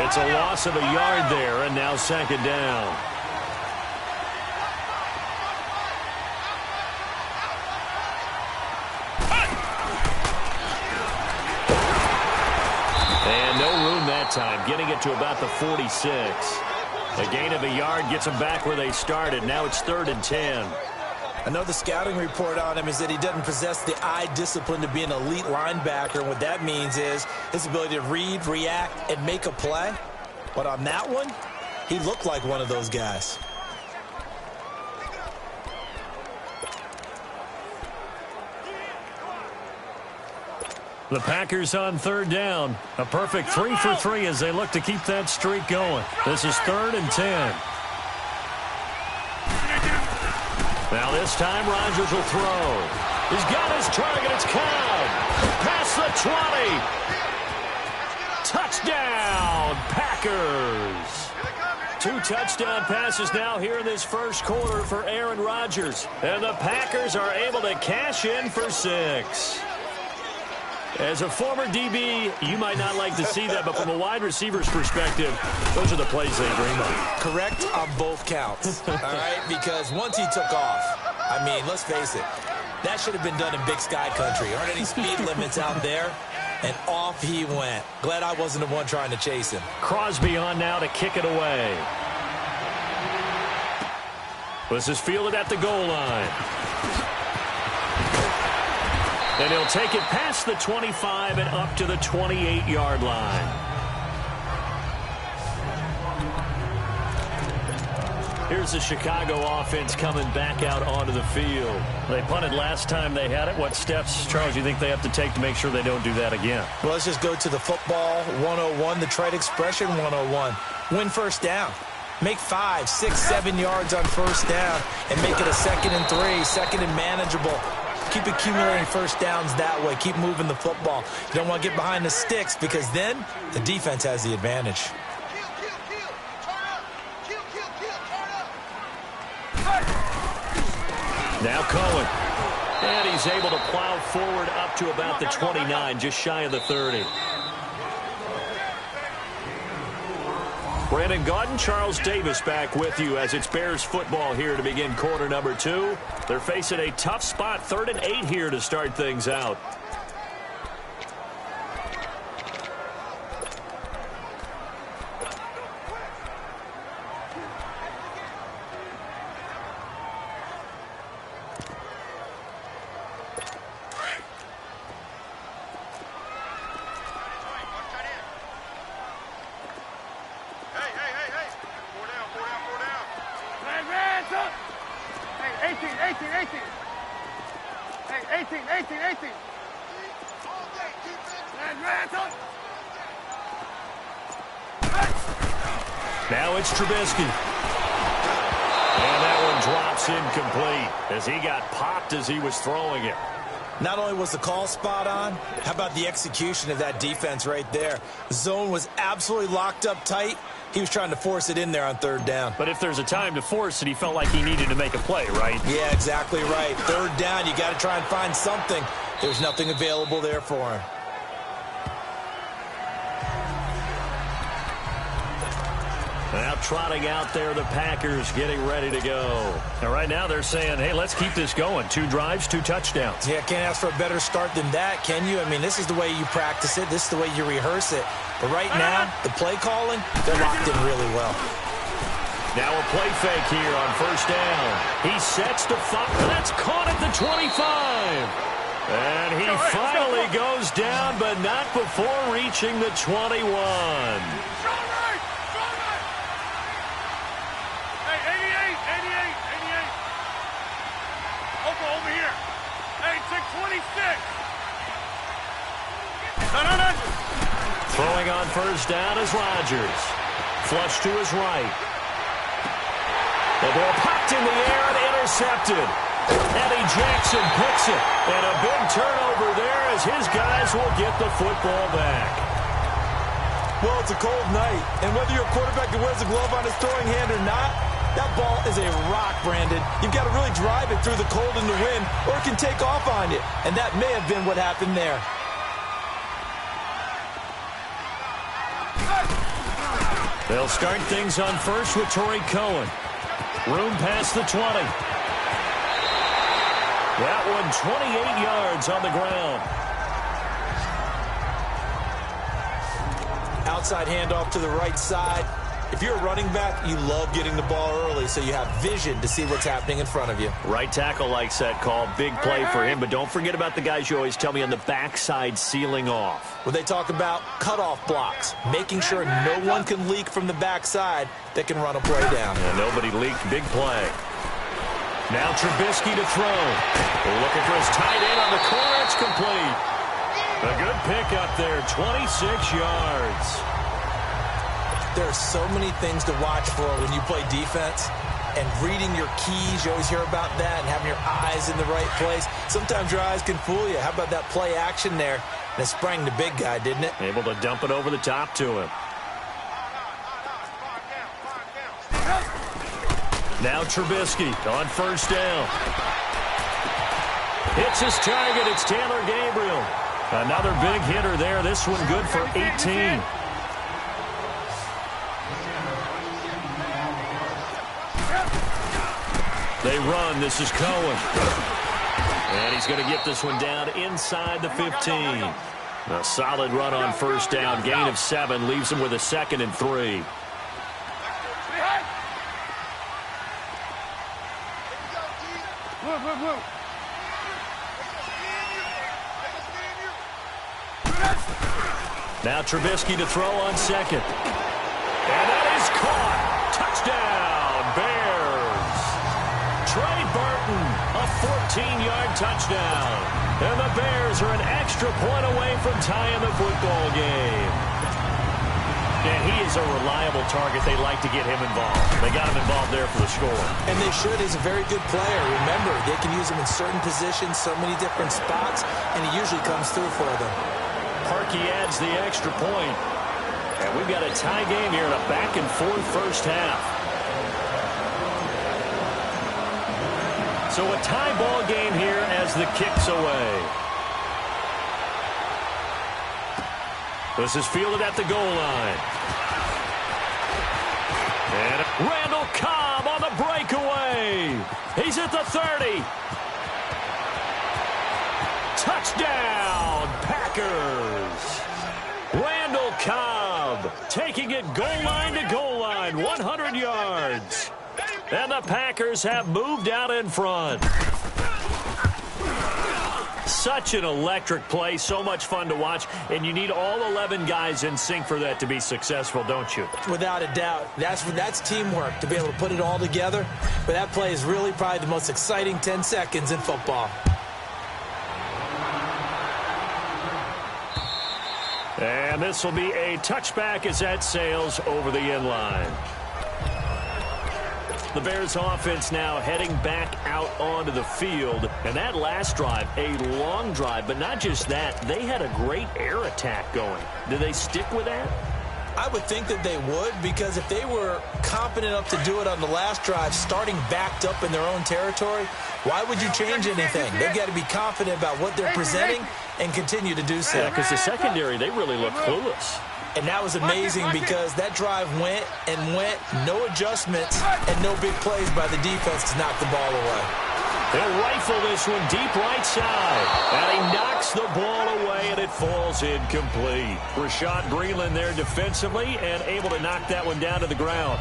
It's a loss of a yard there, and now second down. And no room that time, getting it to about the 46. A gain of a yard gets them back where they started. Now it's third and 10. I know the scouting report on him is that he doesn't possess the eye discipline to be an elite linebacker. And what that means is his ability to read, react, and make a play. But on that one, he looked like one of those guys. The Packers on third down. A perfect 3 for 3 as they look to keep that streak going. This is third and 10. Now this time Rodgers will throw. He's got his target. It's Cobb. Past the 20. Touchdown, Packers. 2 touchdown passes now here in this first quarter for Aaron Rodgers. And the Packers are able to cash in for 6. As a former DB, you might not like to see that, but from a wide receiver's perspective, those are the plays they dream of. Correct on both counts, all right? Because once he took off, I mean, let's face it, that should have been done in Big Sky country. Aren't any speed limits out there? And off he went. Glad I wasn't the one trying to chase him. Crosby on now to kick it away. This is fielded at the goal line. And he'll take it past the 25 and up to the 28-yard line. Here's the Chicago offense coming back out onto the field. They punted last time they had it. What steps, Charles, do you think they have to take to make sure they don't do that again? Well, let's just go to the football 101, the trade expression 101. Win first down. Make 5, 6, 7 yards on first down and make it a 2nd and 3, 2nd and manageable. Keep accumulating first downs that way. Keep moving the football. You don't want to get behind the sticks because then the defense has the advantage. Now Cohen. And he's able to plow forward up to about the 29, just shy of the 30. Brandon Gaudin, Charles Davis back with you as it's Bears football here to begin quarter number 2. They're facing a tough spot, 3rd and 8 here to start things out. Now it's Trubisky. And that one drops incomplete as he got popped as he was throwing it. Not only was the call spot on, how about the execution of that defense right there? The zone was absolutely locked up tight. He was trying to force it in there on 3rd down. But if there's a time to force it, he felt like he needed to make a play, right? Yeah, exactly right. 3rd down, you got to try and find something. There's nothing available there for him. Now trotting out there, the Packers getting ready to go. And right now they're saying, hey, let's keep this going. 2 drives, 2 touchdowns. Yeah, can't ask for a better start than that, can you? I mean, this is the way you practice it. This is the way you rehearse it. But right now, the play calling, they're locked in really well. Now a play fake here on 1st down. He sets to fire. That's caught at the 25. And he finally goes down, but not before reaching the 21. Over here. Hey, 626. No. Throwing on 1st down is Rodgers. Flush to his right. The ball popped in the air and intercepted. Eddie Jackson picks it. And a big turnover there as his guys will get the football back. Well, it's a cold night. And whether you're a quarterback that wears a glove on his throwing hand or not, that ball is a rock, Brandon. You've got to really drive it through the cold and the wind, or it can take off on you. And that may have been what happened there. They'll start things on first with Torrey Cohen. Room past the 20. That one 28 yards on the ground. Outside handoff to the right side. If you're a running back, you love getting the ball early so you have vision to see what's happening in front of you. Right tackle likes that call. Big play for him, but don't forget about the guys you always tell me on the backside sealing off. Well, they talk about cutoff blocks, making sure no one can leak from the backside that can run a play down. And nobody leaked. Big play. Now Trubisky to throw. They're looking for his tight end on the corner. It's complete. A good pick up there, 26 yards. There are so many things to watch for when you play defense. And reading your keys, you always hear about that, and having your eyes in the right place. Sometimes your eyes can fool you. How about that play action there? And it sprang the big guy, didn't it? Able to dump it over the top to him. Now Trubisky on 1st down. Hits his target. It's Taylor Gabriel. Another big hitter there. This one good for 18. They run. This is Cohen. And he's going to get this one down inside the 15. A solid run on first down. Gain of 7 leaves him with a 2nd and 3. Now Trubisky to throw on 2nd. And that is caught. Touchdown, Bears. Trey Burton, a 14-yard touchdown. And the Bears are an extra point away from tying the football game. And he is a reliable target. They like to get him involved. They got him involved there for the score. And they should. He's a very good player. Remember, they can use him in certain positions, so many different spots, and he usually comes through for them. Parkey adds the extra point. And we've got a tie game here in a back-and-forth first half. So a tie ball game here as the kick's away. This is fielded at the goal line. And Randall Cobb on the breakaway. He's at the 30. Touchdown, Packers. Randall Cobb taking it goal line to goal line, 100 yards. And the Packers have moved out in front. Such an electric play, so much fun to watch, and you need all 11 guys in sync for that to be successful, don't you? Without a doubt. That's teamwork, to be able to put it all together. But that play is really probably the most exciting 10 seconds in football. And this will be a touchback as that sails over the end line. The Bears offense now heading back out onto the field. And that last drive, a long drive, but not just that, they had a great air attack going. Do they stick with that? I would think that they would, because if they were confident enough to do it on the last drive, starting backed up in their own territory, why would you change anything? They've got to be confident about what they're presenting and continue to do so. Yeah, because the secondary, they really look clueless. And that was amazing because that drive went and went, no adjustments, and no big plays by the defense to knock the ball away. They'll rifle this one deep right side. And he knocks the ball away, and it falls incomplete. Rashad Breeland there defensively and able to knock that one down to the ground.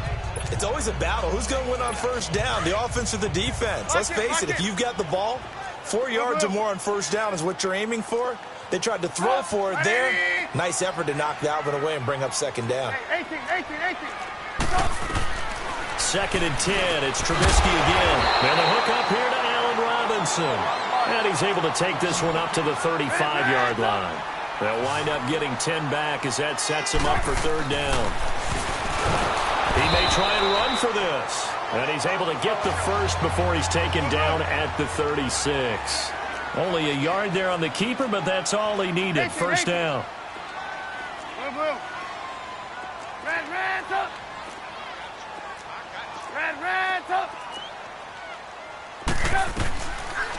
It's always a battle. Who's going to win on first down, the offense or the defense? Let's face it, if you've got the ball, 4 yards or more on first down is what you're aiming for. They tried to throw for it there. Nice effort to knock that one away and bring up second down. 2nd and 10. It's Trubisky again. And the hook up here to Allen Robinson. And he's able to take this one up to the 35-yard line. They'll wind up getting 10 back as that sets him up for third down. He may try and run for this. And he's able to get the first before he's taken down at the 36. Only a yard there on the keeper, but that's all he needed. First down.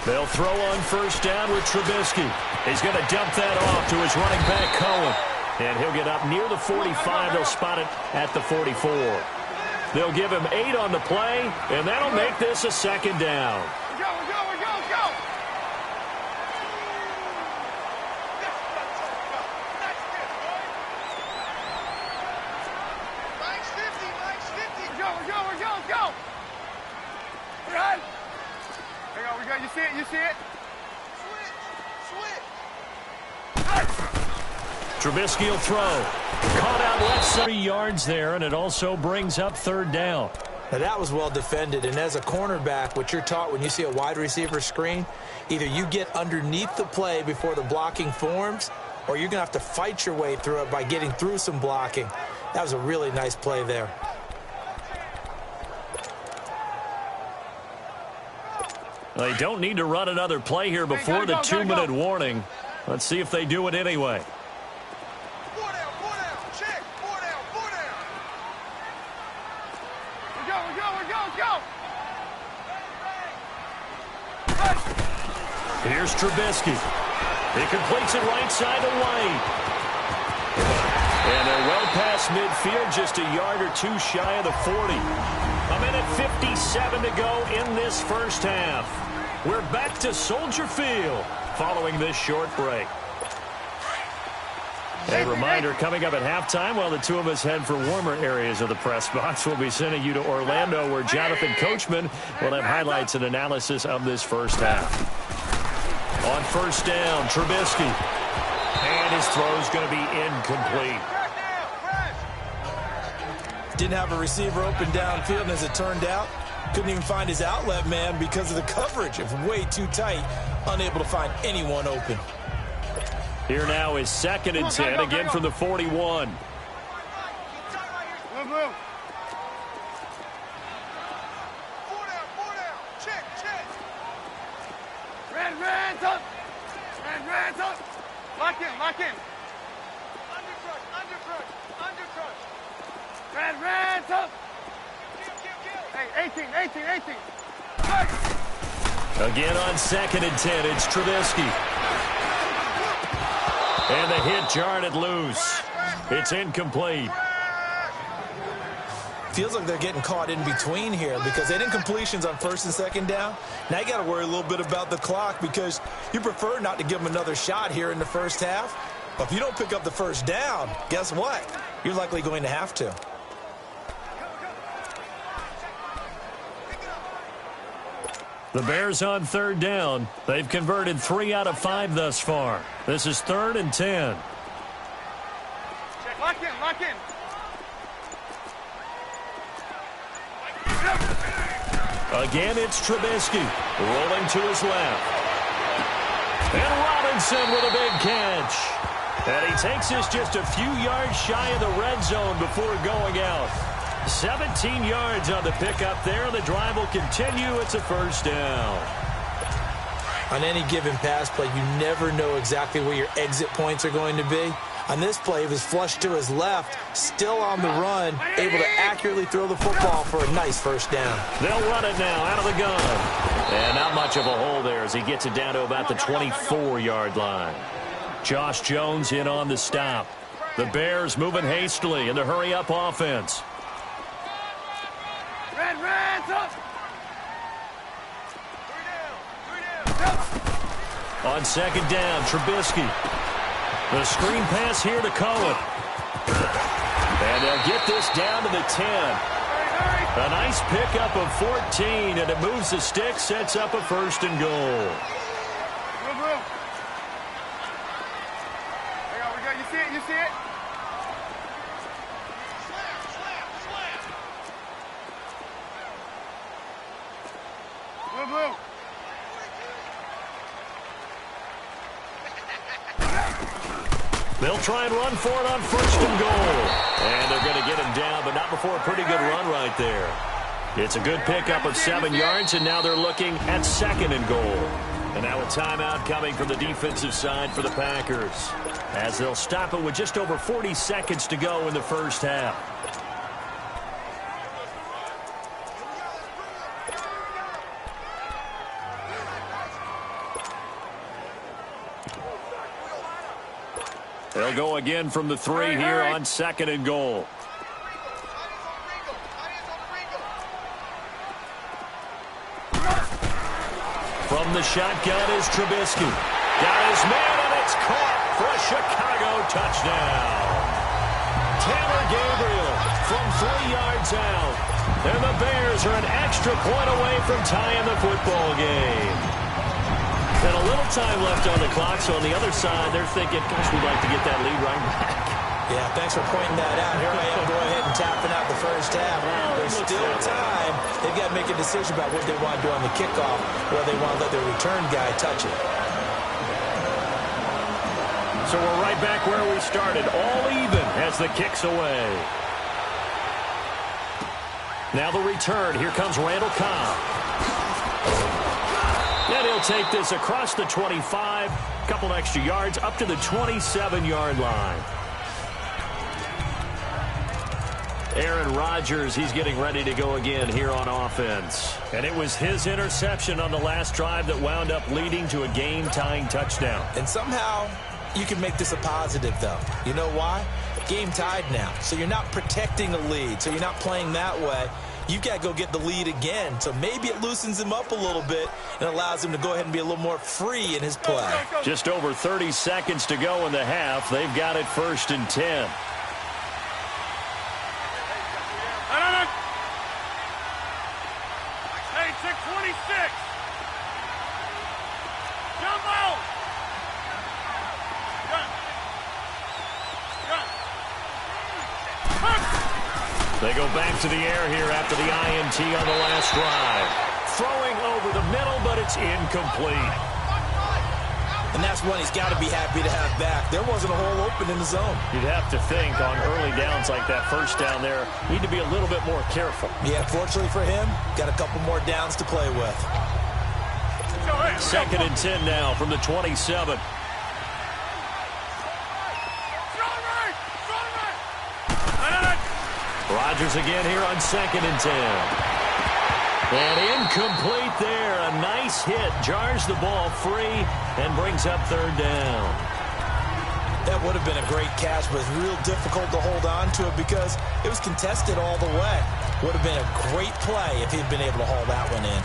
They'll throw on first down with Trubisky. He's going to dump that off to his running back, Cohen. And he'll get up near the 45. They'll spot it at the 44. They'll give him 8 on the play, and that'll make this a second down. You see it? Trubisky will throw. Caught out left 3 yards there, and it also brings up third down. Now that was well defended, and as a cornerback, what you're taught when you see a wide receiver screen, either you get underneath the play before the blocking forms, or you're going to have to fight your way through it by getting through some blocking. That was a really nice play there. They don't need to run another play here before the 2-minute warning. Let's see if they do it anyway. 4 down, check, 4 down. Go. Here's Trubisky. He completes it right side to White. And they're well past midfield, just a yard or two shy of the 40. A minute 57 to go in this first half. We're back to Soldier Field following this short break. A reminder, coming up at halftime, while the two of us head for warmer areas of the press box, we'll be sending you to Orlando, where Jonathan Coachman will have highlights and analysis of this first half. On first down, Trubisky. And his throw's going to be incomplete. Didn't have a receiver open downfield, and as it turned out, couldn't even find his outlet man because of the coverage. It was way too tight, unable to find anyone open. Here now is 2nd and 10, again from the 41. Lock in. Undercrush. Red, up. Hey, 18. Again on 2nd and 10, it's Trubisky. And the hit jarred loose. It's incomplete. Feels like they're getting caught in between here because they didn't completions on 1st and 2nd down. Now you got to worry a little bit about the clock because you prefer not to give them another shot here in the first half. But if you don't pick up the first down, guess what? You're likely going to have to. The Bears on 3rd down. They've converted 3 out of 5 thus far. This is 3rd and 10. Check, lock in. Again, it's Trubisky rolling to his left. And Robinson with a big catch. And he takes this just a few yards shy of the red zone before going out. 17 yards on the pickup there. The drive will continue. It's a first down. On any given pass play, you never know exactly where your exit points are going to be. On this play, he was flushed to his left, still on the run, able to accurately throw the football for a nice first down. They'll run it now out of the gun. And not much of a hole there as he gets it down to about the 24-yard line. Josh Jones in on the stop. The Bears moving hastily in the hurry-up offense. Red, up. On 2nd down, Trubisky. The screen pass here to Cohen. And they'll get this down to the 10. A nice pickup of 14, and it moves the stick, sets up a 1st and goal. You see it? Blue. They'll try and run for it on 1st and goal. And they're going to get him down, but not before a pretty good run right there. It's a good pickup of 7 yards, and now they're looking at 2nd and goal. And now a timeout coming from the defensive side for the Packers, as they'll stop it with just over 40 seconds to go in the first half. They'll go again from the 3 here on 2nd and goal. From the shotgun is Trubisky. Got his man, and it's caught for a Chicago touchdown. Taylor Gabriel from 3 yards out. And the Bears are an extra point away from tying the football game. And a little time left on the clock, so on the other side, they're thinking, gosh, we'd like to get that lead right back. Yeah, thanks for pointing that out. Here I am going ahead and tapping out the first half. There's still time. They've got to make a decision about what they want to do on the kickoff, whether they want to let their return guy touch it. So we're right back where we started, all even as the kick's away. Now the return. Here comes Randall Cobb. And he'll take this across the 25, couple extra yards, up to the 27-yard line. Aaron Rodgers, he's getting ready to go again here on offense. And it was his interception on the last drive that wound up leading to a game-tying touchdown. And somehow you can make this a positive, though. You know why? Game tied now. So you're not protecting a lead, so you're not playing that way. you've got to go get the lead again. So maybe it loosens him up a little bit and allows him to go ahead and be a little more free in his play. Just over 30 seconds to go in the half. They've got it 1st and 10. Hey, 626. Jumbo! They go back to the air here after the INT on the last drive. Throwing over the middle, but it's incomplete. And that's one he's got to be happy to have back. There wasn't a hole open in the zone. You'd have to think on early downs like that, first down there, need to be a little bit more careful. Yeah, fortunately for him, got a couple more downs to play with. 2nd and 10 now from the 27. Rodgers again here on 2nd and 10. And incomplete there. A nice hit. Jars the ball free and brings up 3rd down. That would have been a great catch, but it's real difficult to hold on to it because it was contested all the way. Would have been a great play if he'd been able to haul that one in.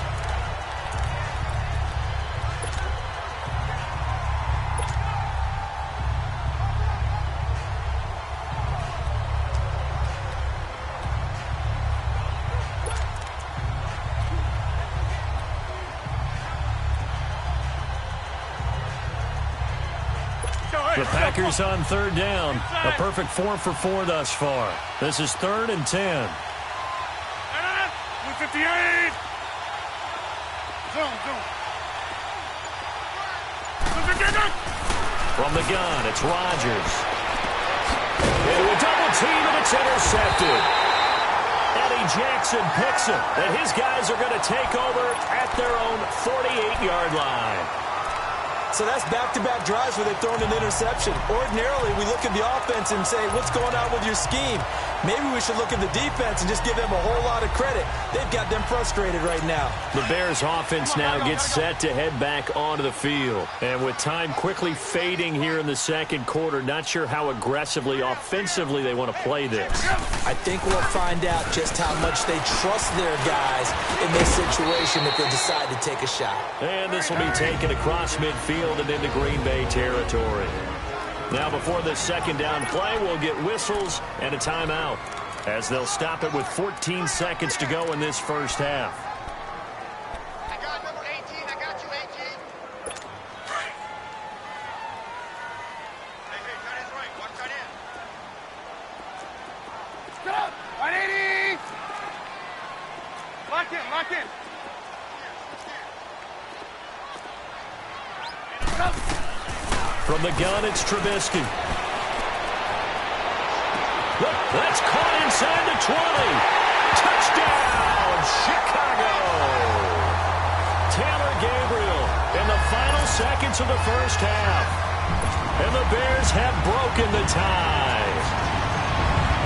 The Packers on 3rd down. A perfect 4 for 4 thus far. This is 3rd and 10. 158. Zone. From the gun, it's Rodgers. Into a double team, and it's intercepted. Eddie Jackson picks it, and his guys are going to take over at their own 48-yard line. So that's back-to-back drives where they've thrown an interception. Ordinarily, we look at the offense and say, what's going on with your scheme? Maybe we should look at the defense and just give them a whole lot of credit. They've got them frustrated right now. The Bears offense now gets set to head back onto the field. And with time quickly fading here in the 2nd quarter, not sure how aggressively, offensively they want to play this. I think we'll find out just how much they trust their guys in this situation if they decide to take a shot. And this will be taken across midfield and into Green Bay territory. Now before this 2nd down play, we'll get whistles and a timeout as they'll stop it with 14 seconds to go in this first half. I got number 18. I got you, 18. Hey, tight end's right. Watch tight end. Get up! 180! Lock in. From the gun, it's Trubisky. Look, that's caught inside the 20. Touchdown, Chicago! Taylor Gabriel in the final seconds of the first half. And the Bears have broken the tie.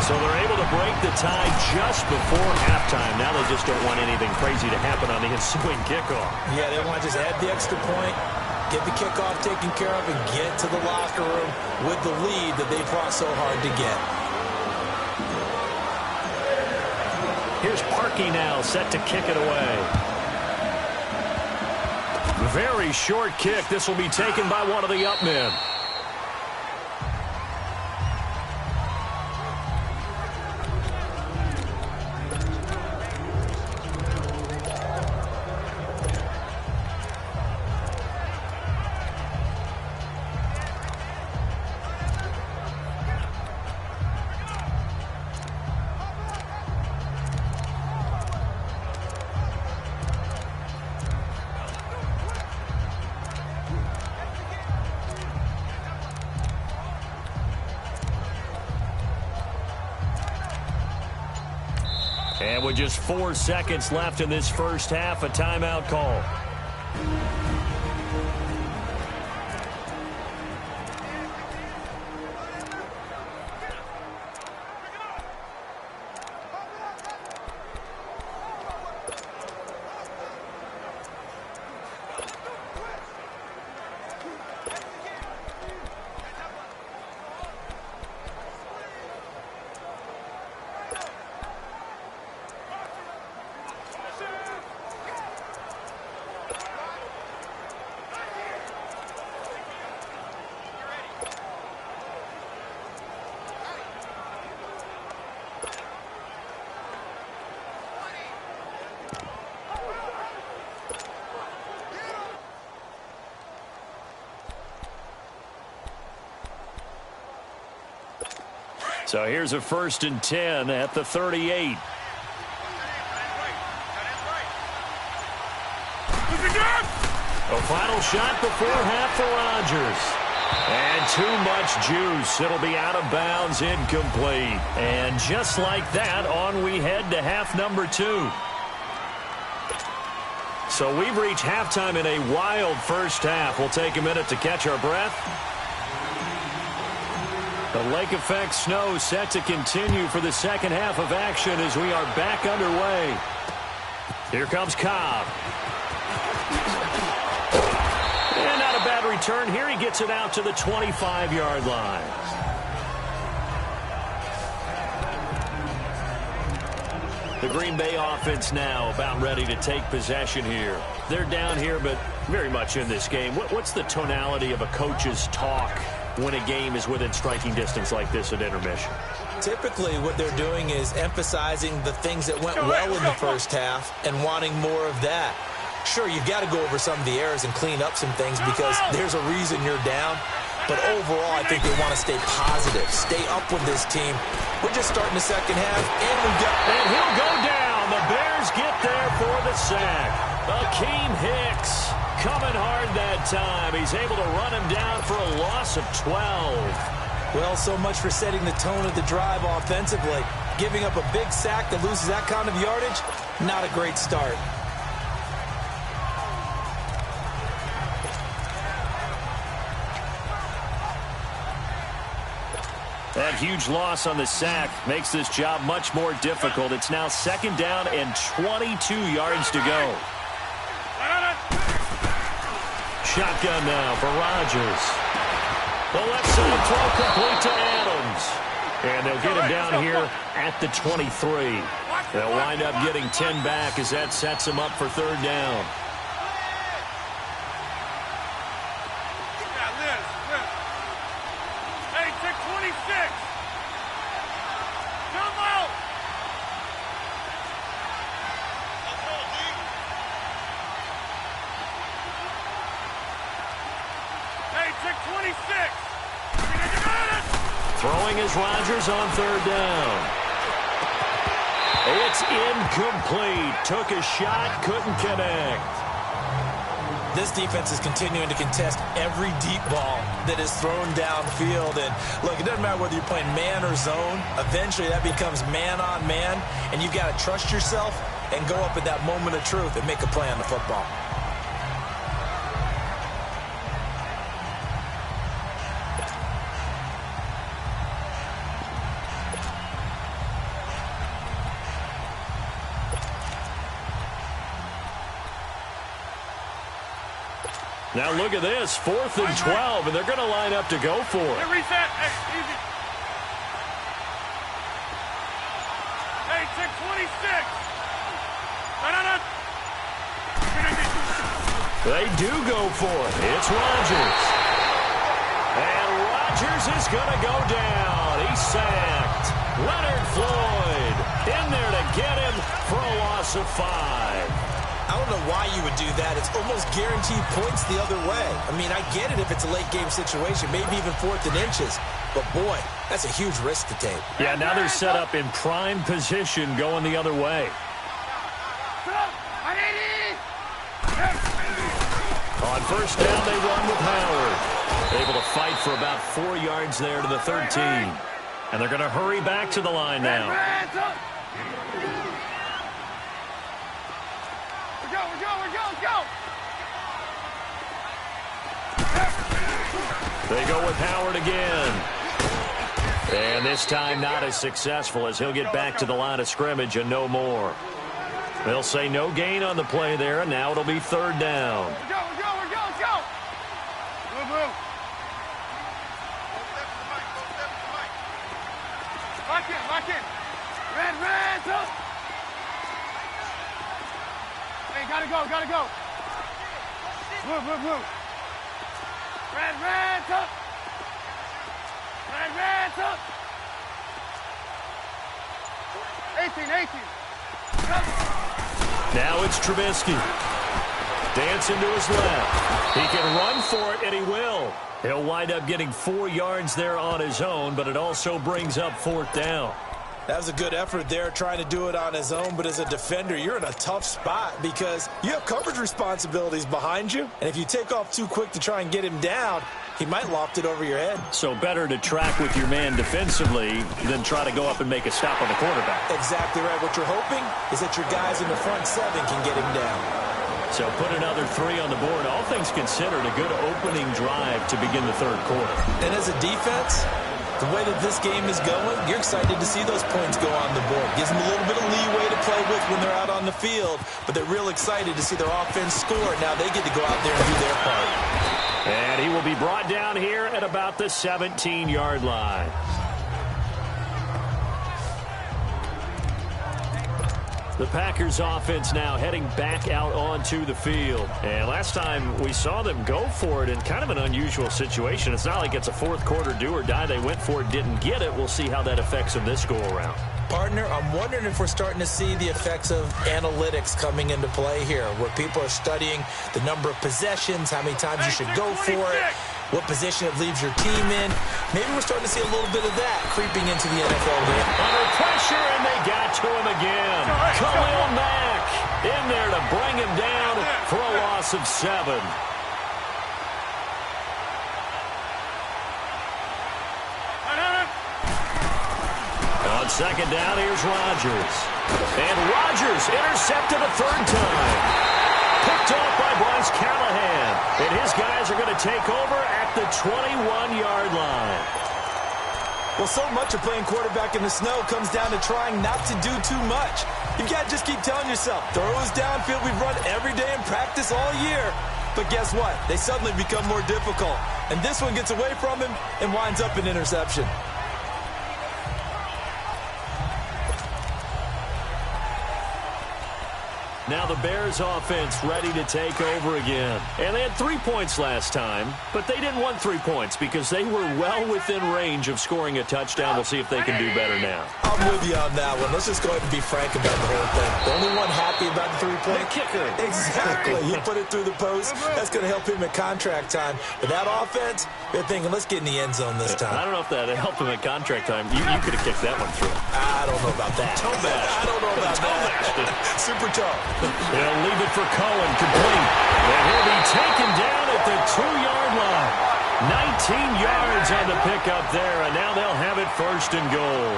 So they're able to break the tie just before halftime. Now they just don't want anything crazy to happen on the ensuing kickoff. Yeah, they want to just add the extra point, get the kickoff taken care of, and get to the locker room with the lead that they fought so hard to get. Here's Parkey now, set to kick it away. Very short kick. This will be taken by one of the up men. And with just 4 seconds left in this first half, a timeout call. So here's a 1st and 10 at the 38. A final shot before half for Rodgers. And too much juice. It'll be out of bounds, incomplete. And just like that, on we head to half number 2. So we've reached halftime in a wild first half. We'll take a minute to catch our breath. The lake effect snow set to continue for the second half of action as we are back underway. Here comes Cobb. And not a bad return here. He gets it out to the 25-yard line. The Green Bay offense now about ready to take possession here. They're down here, but very much in this game. What's the tonality of a coach's talk when a game is within striking distance like this at intermission? Typically, what they're doing is emphasizing the things that went well in the first half and wanting more of that. Sure, you've got to go over some of the errors and clean up some things because there's a reason you're down. But overall, I think they want to stay positive, stay up with this team. We're just starting the second half, and he'll go down. The Bears get there for the sack. Akeem Hicks coming hard that time. He's able to run him down for a loss of 12. Well, so much for setting the tone of the drive offensively. Giving up a big sack that loses that kind of yardage, not a great start. That huge loss on the sack makes this job much more difficult. It's now 2nd down and 22 yards to go. Shotgun now for Rodgers. The left side throw complete to Adams. And they'll get him down here at the 23. They'll wind up getting 10 back as that sets him up for 3rd down. Throwing is Rodgers on 3rd down. It's incomplete. Took a shot, couldn't connect. This defense is continuing to contest every deep ball that is thrown downfield. And look, it doesn't matter whether you're playing man or zone. Eventually that becomes man on man. And you've got to trust yourself and go up at that moment of truth and make a play on the football. Now look at this, 4th and 12, and they're going to line up to go for it. Reset. Hey, easy. Hey, 626. No. They do go for it. It's Rodgers. And Rodgers is going to go down. He's sacked. Leonard Floyd in there to get him for a loss of 5. I don't know why you would do that. It's almost guaranteed points the other way. I mean, I get it if it's a late game situation, maybe even 4th and inches. But, boy, that's a huge risk to take. Yeah, now they're set up in prime position going the other way. On 1st down, they run with Howard. Able to fight for about 4 yards there to the 13. And they're going to hurry back to the line now. They go with Howard again. And this time not as successful as he'll get back to the line of scrimmage and no more. They'll say no gain on the play there, and now it'll be 3rd down. Let's go. Move. Lock in. Red, up. Hey, gotta go. Move. Red, up. Red, up. 18. Now it's Trubisky. Dancing to his left. He can run for it, and he will. He'll wind up getting 4 yards there on his own, but it also brings up 4th down. That was a good effort there trying to do it on his own, but as a defender, you're in a tough spot because you have coverage responsibilities behind you, and if you take off too quick to try and get him down, he might loft it over your head. So better to track with your man defensively than try to go up and make a stop on the quarterback. Exactly right. What you're hoping is that your guys in the front 7 can get him down. So put another 3 on the board. All things considered, a good opening drive to begin the 3rd quarter. And as a defense, the way that this game is going, you're excited to see those points go on the board. Gives them a little bit of leeway to play with when they're out on the field, but they're real excited to see their offense score. Now they get to go out there and do their part. And he will be brought down here at about the 17-yard line. The Packers offense now heading back out onto the field. And last time we saw them go for it in kind of an unusual situation. It's not like it's a 4th quarter do or die. They went for it, didn't get it. We'll see how that affects them this go-around. Partner, I'm wondering if we're starting to see the effects of analytics coming into play here, where people are studying the number of possessions, how many times you should go for it, what position it leaves your team in. Maybe we're starting to see a little bit of that creeping into the NFL game. Under pressure, and they got to him again. Khalil Mack in there to bring him down for a loss of 7. On 2nd down, here's Rodgers. And Rodgers intercepted a 3rd time. Picked off by Bryce Callahan. And his guys are going to take over at the 21-yard line. Well, so much of playing quarterback in the snow comes down to trying not to do too much. You've got to just keep telling yourself, throws downfield we've run every day in practice all year. But guess what? They suddenly become more difficult. And this one gets away from him and winds up an interception. Now the Bears offense ready to take over again. And they had 3 points last time, but they didn't want 3 points because they were well within range of scoring a touchdown. We'll see if they can do better now. I'm with you on that one. Let's just go ahead and be frank about the whole thing. The only one happy about the 3-point kicker. Exactly. He put it through the post. That's going to help him at contract time. But that offense, they're thinking, let's get in the end zone this time. I don't know if that helped him at contract time. You could have kicked that one through. I don't know about that. Toe bash. I don't know about that. Super toe. They'll leave it for Cohen, complete. And he'll be taken down at the 2-yard line. 19 yards on the pickup there, and now they'll have it 1st and goal.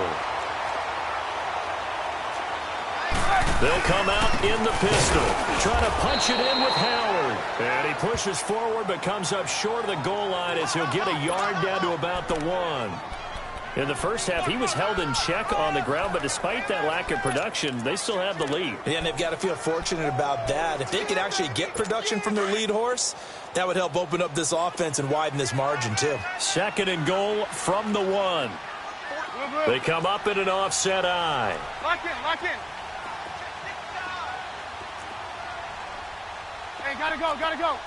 They'll come out in the pistol, trying to punch it in with Howard. And he pushes forward, but comes up short of the goal line as he'll get a yard down to about the 1. In the first half, he was held in check on the ground, but despite that lack of production, they still have the lead. And they've got to feel fortunate about that. If they could actually get production from their lead horse, that would help open up this offense and widen this margin, too. 2nd and goal from the 1. They come up in an offset eye. Lock in, lock in. Hey, gotta go, gotta go.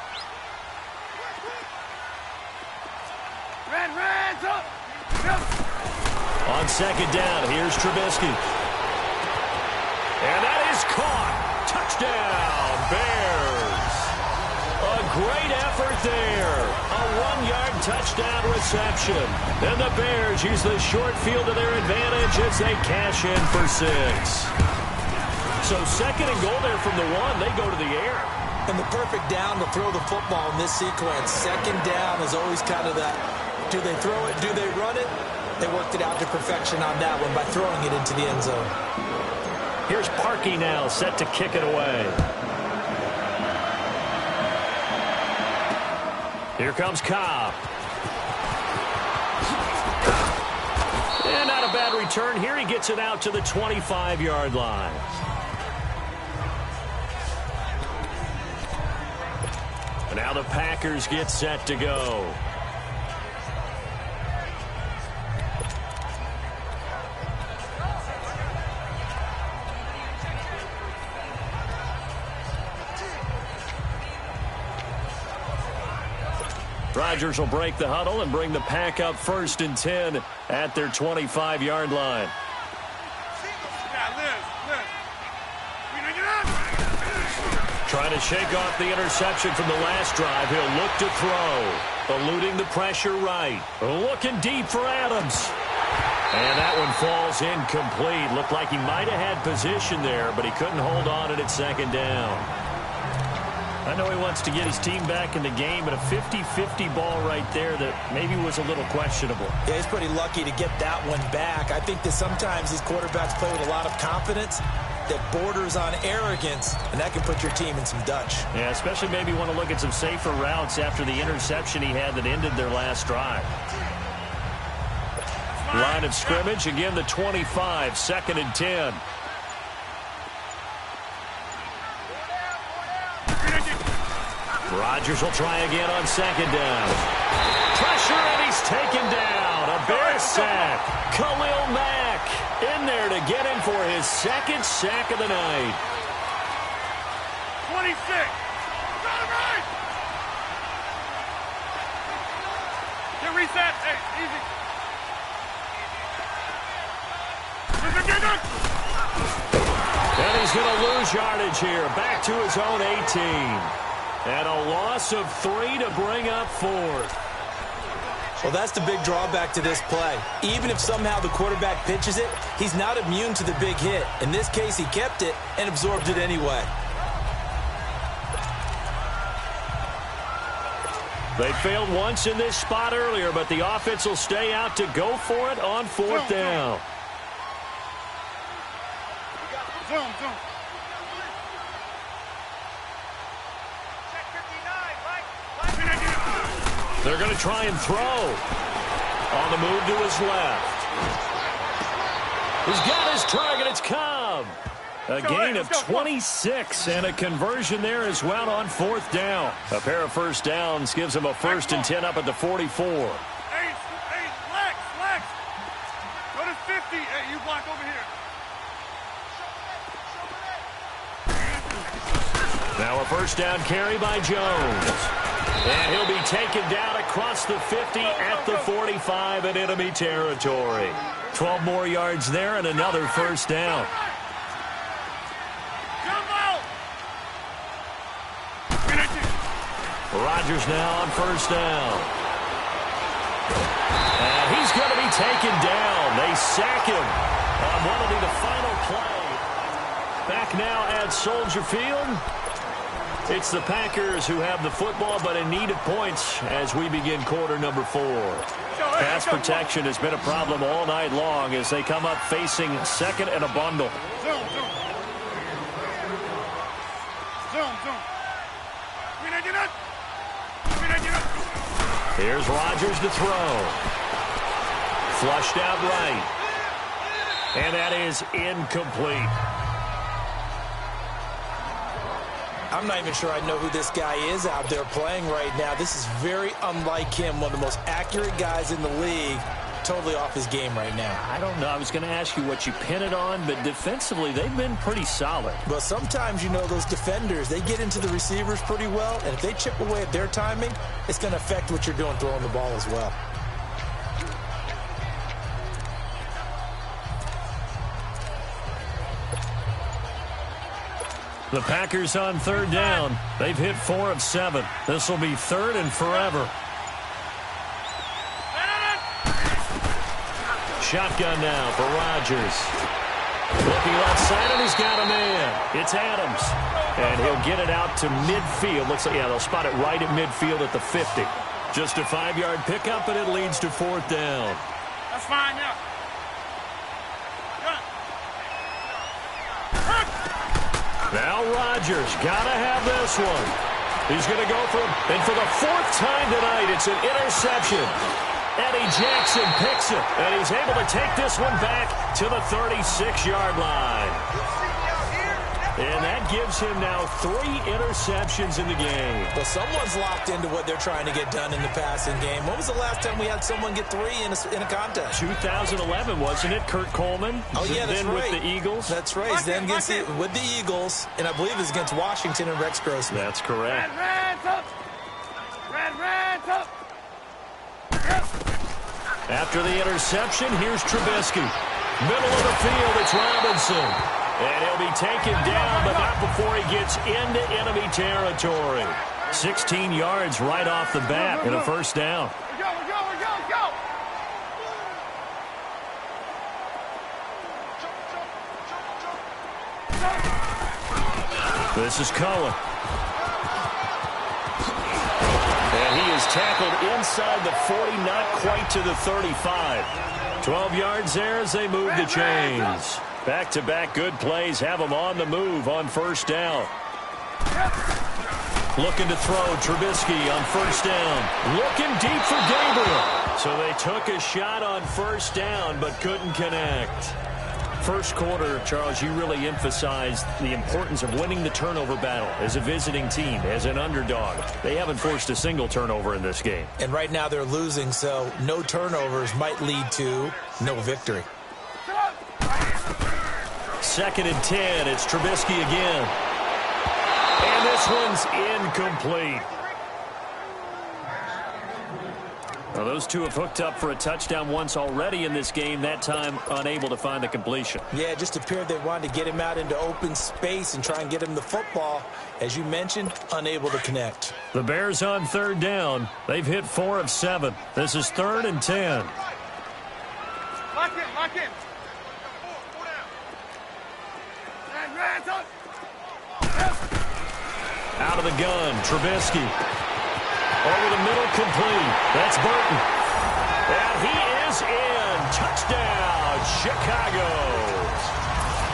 Red, up. On 2nd down, here's Trubisky. And that is caught. Touchdown, Bears. A great effort there. A 1-yard touchdown reception. And the Bears use the short field to their advantage as they cash in for 6. So 2nd and goal there from the 1. They go to the air. And the perfect down to throw the football in this sequence. 2nd down is always kind of that. Do they throw it? Do they run it? They worked it out to perfection on that one by throwing it into the end zone. Here's Parkey now, set to kick it away. Here comes Cobb. And not a bad return here. He gets it out to the 25-yard line. And now the Packers get set to go. Rodgers will break the huddle and bring the Pack up 1st and 10 at their 25-yard line. Trying to shake off the interception from the last drive. He'll look to throw. Eluding the pressure right. Looking deep for Adams. And that one falls incomplete. Looked like he might have had position there, but he couldn't hold on to it at second down. I know he wants to get his team back in the game, but a 50-50 ball right there that maybe was a little questionable. Yeah, he's pretty lucky to get that one back. I think that sometimes these quarterbacks play with a lot of confidence that borders on arrogance, and that can put your team in some Dutch. Yeah, especially maybe want to look at some safer routes after the interception he had that ended their last drive. Line of scrimmage, again the 25, 2nd and 10. Rodgers will try again on 2nd down. Pressure, and he's taken down. A Bear sack. Khalil Mack in there to get him for his 2nd sack of the night. 26. Get reset. Hey, easy. And he's going to lose yardage here. Back to his own 18. And a loss of 3 to bring up 4th. Well, that's the big drawback to this play. Even if somehow the quarterback pitches it, he's not immune to the big hit. In this case, he kept it and absorbed it anyway. They failed once in this spot earlier, but the offense will stay out to go for it on 4th down. Zoom. They're going to try and throw. On the move to his left. He's got his target. It's Cobb. A gain of 26 and a conversion there as well on 4th down. A pair of first downs gives him a 1st and 10 up at the 44. Hey, Lex. Go to 50. Hey, you block over here. Now a first down carry by Jones. And he'll be taken down across the 50 at the 45 in enemy territory. 12 more yards there and another first down. Rodgers now on first down. And he's going to be taken down. They sack him on what will be the final play. Back now at Soldier Field. It's the Packers who have the football, but in need of points as we begin quarter number 4. Pass protection has been a problem all night long as they come up facing 2nd and a bundle. Zoom. Here's Rodgers to throw. Flushed out right. And that is incomplete. I'm not even sure I know who this guy is out there playing right now. This is very unlike him, one of the most accurate guys in the league. Totally off his game right now. I don't know. I was going to ask you what you pin it on, but defensively, they've been pretty solid. Well, sometimes, you know, those defenders, they get into the receivers pretty well, and if they chip away at their timing, it's going to affect what you're doing throwing the ball as well. The Packers on 3rd down. They've hit 4 of 7. This will be 3rd and forever. Shotgun now for Rodgers. Looking left side, and he's got a man. It's Adams. And he'll get it out to midfield. Looks like, yeah, they'll spot it right at midfield at the 50. Just a 5-yard pickup, and it leads to 4th down. That's fine, yeah. Now Rodgers, gotta have this one. He's gonna go for him, and for the 4th time tonight, it's an interception. Eddie Jackson picks it, and he's able to take this one back to the 36-yard line. And that gives him now 3 interceptions in the game. But someone's locked into what they're trying to get done in the passing game. When was the last time we had someone get 3 in a contest? 2011, wasn't it? Kurt Coleman. Oh, yeah, that's then right. With the Eagles. That's right. Then against with the Eagles, and I believe it's against Washington and Rex Grossman. That's correct. Red up. After the interception, here's Trubisky. Middle of the field, it's Robinson. And he'll be taken down, but not before he gets into enemy territory. 16 yards right off the bat and a first down. Go, go, go, go! This is Cohen. And he is tackled inside the 40, not quite to the 35. 12 yards there as they move the chains. Back-to-back good plays have them on the move on first down. Looking to throw, Trubisky on first down. Looking deep for Gabriel. So they took a shot on first down but couldn't connect. First quarter, Charles, you really emphasized the importance of winning the turnover battle as a visiting team, as an underdog. They haven't forced a single turnover in this game. And right now they're losing, so no turnovers might lead to no victory. 2nd and 10. It's Trubisky again. And this one's incomplete. Well, those two have hooked up for a touchdown once already in this game, that time unable to find the completion. Yeah, it just appeared they wanted to get him out into open space and try and get him the football. As you mentioned, unable to connect. The Bears on 3rd down. They've hit 4 of 7. This is 3rd and 10. Lock in, lock in. Out of the gun, Trubisky. Over the middle, complete. That's Burton. And he is in. Touchdown, Chicago.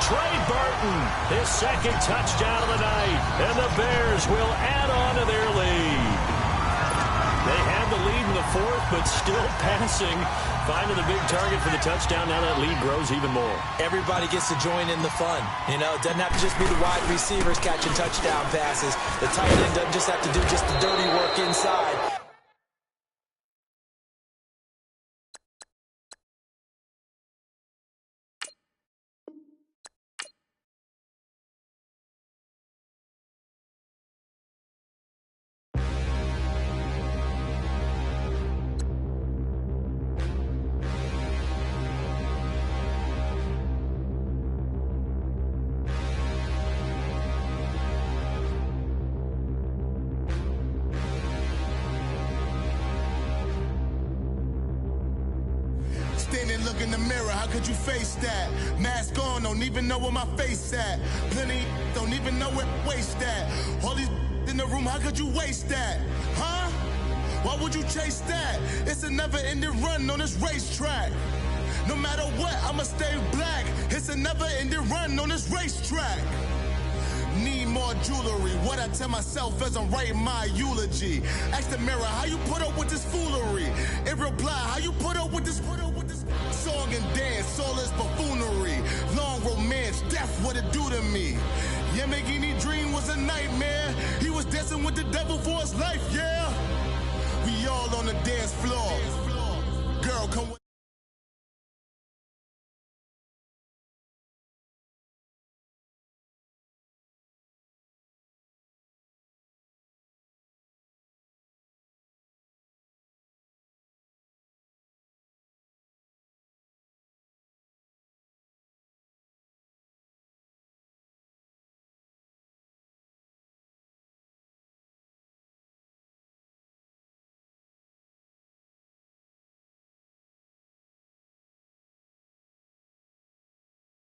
Trey Burton, his 2nd touchdown of the night. And the Bears will add on to their lead. They had the lead in the 4th, but still passing. Finding the big target for the touchdown. Now that lead grows even more. Everybody gets to join in the fun. You know, it doesn't have to just be the wide receivers catching touchdown passes. The tight end doesn't just have to do just the dirty work inside. Standing, look in the mirror, how could you face that? Mask on, don't even know where my face at. Plenty, don't even know where waste at. All these in the room, how could you waste that? Huh? Why would you chase that? It's a never-ending run on this racetrack. No matter what, I'ma stay black. It's a never-ending run on this racetrack. Need more jewelry. What I tell myself as I'm writing my eulogy. Ask the mirror, how you put up with this foolery? It reply, how you put up with this song and dance, all this buffoonery. Long romance, death, what it do to me? Yamagini dream was a nightmare. He was dancing with the devil for his life, yeah. We all on the dance floor. Girl, come with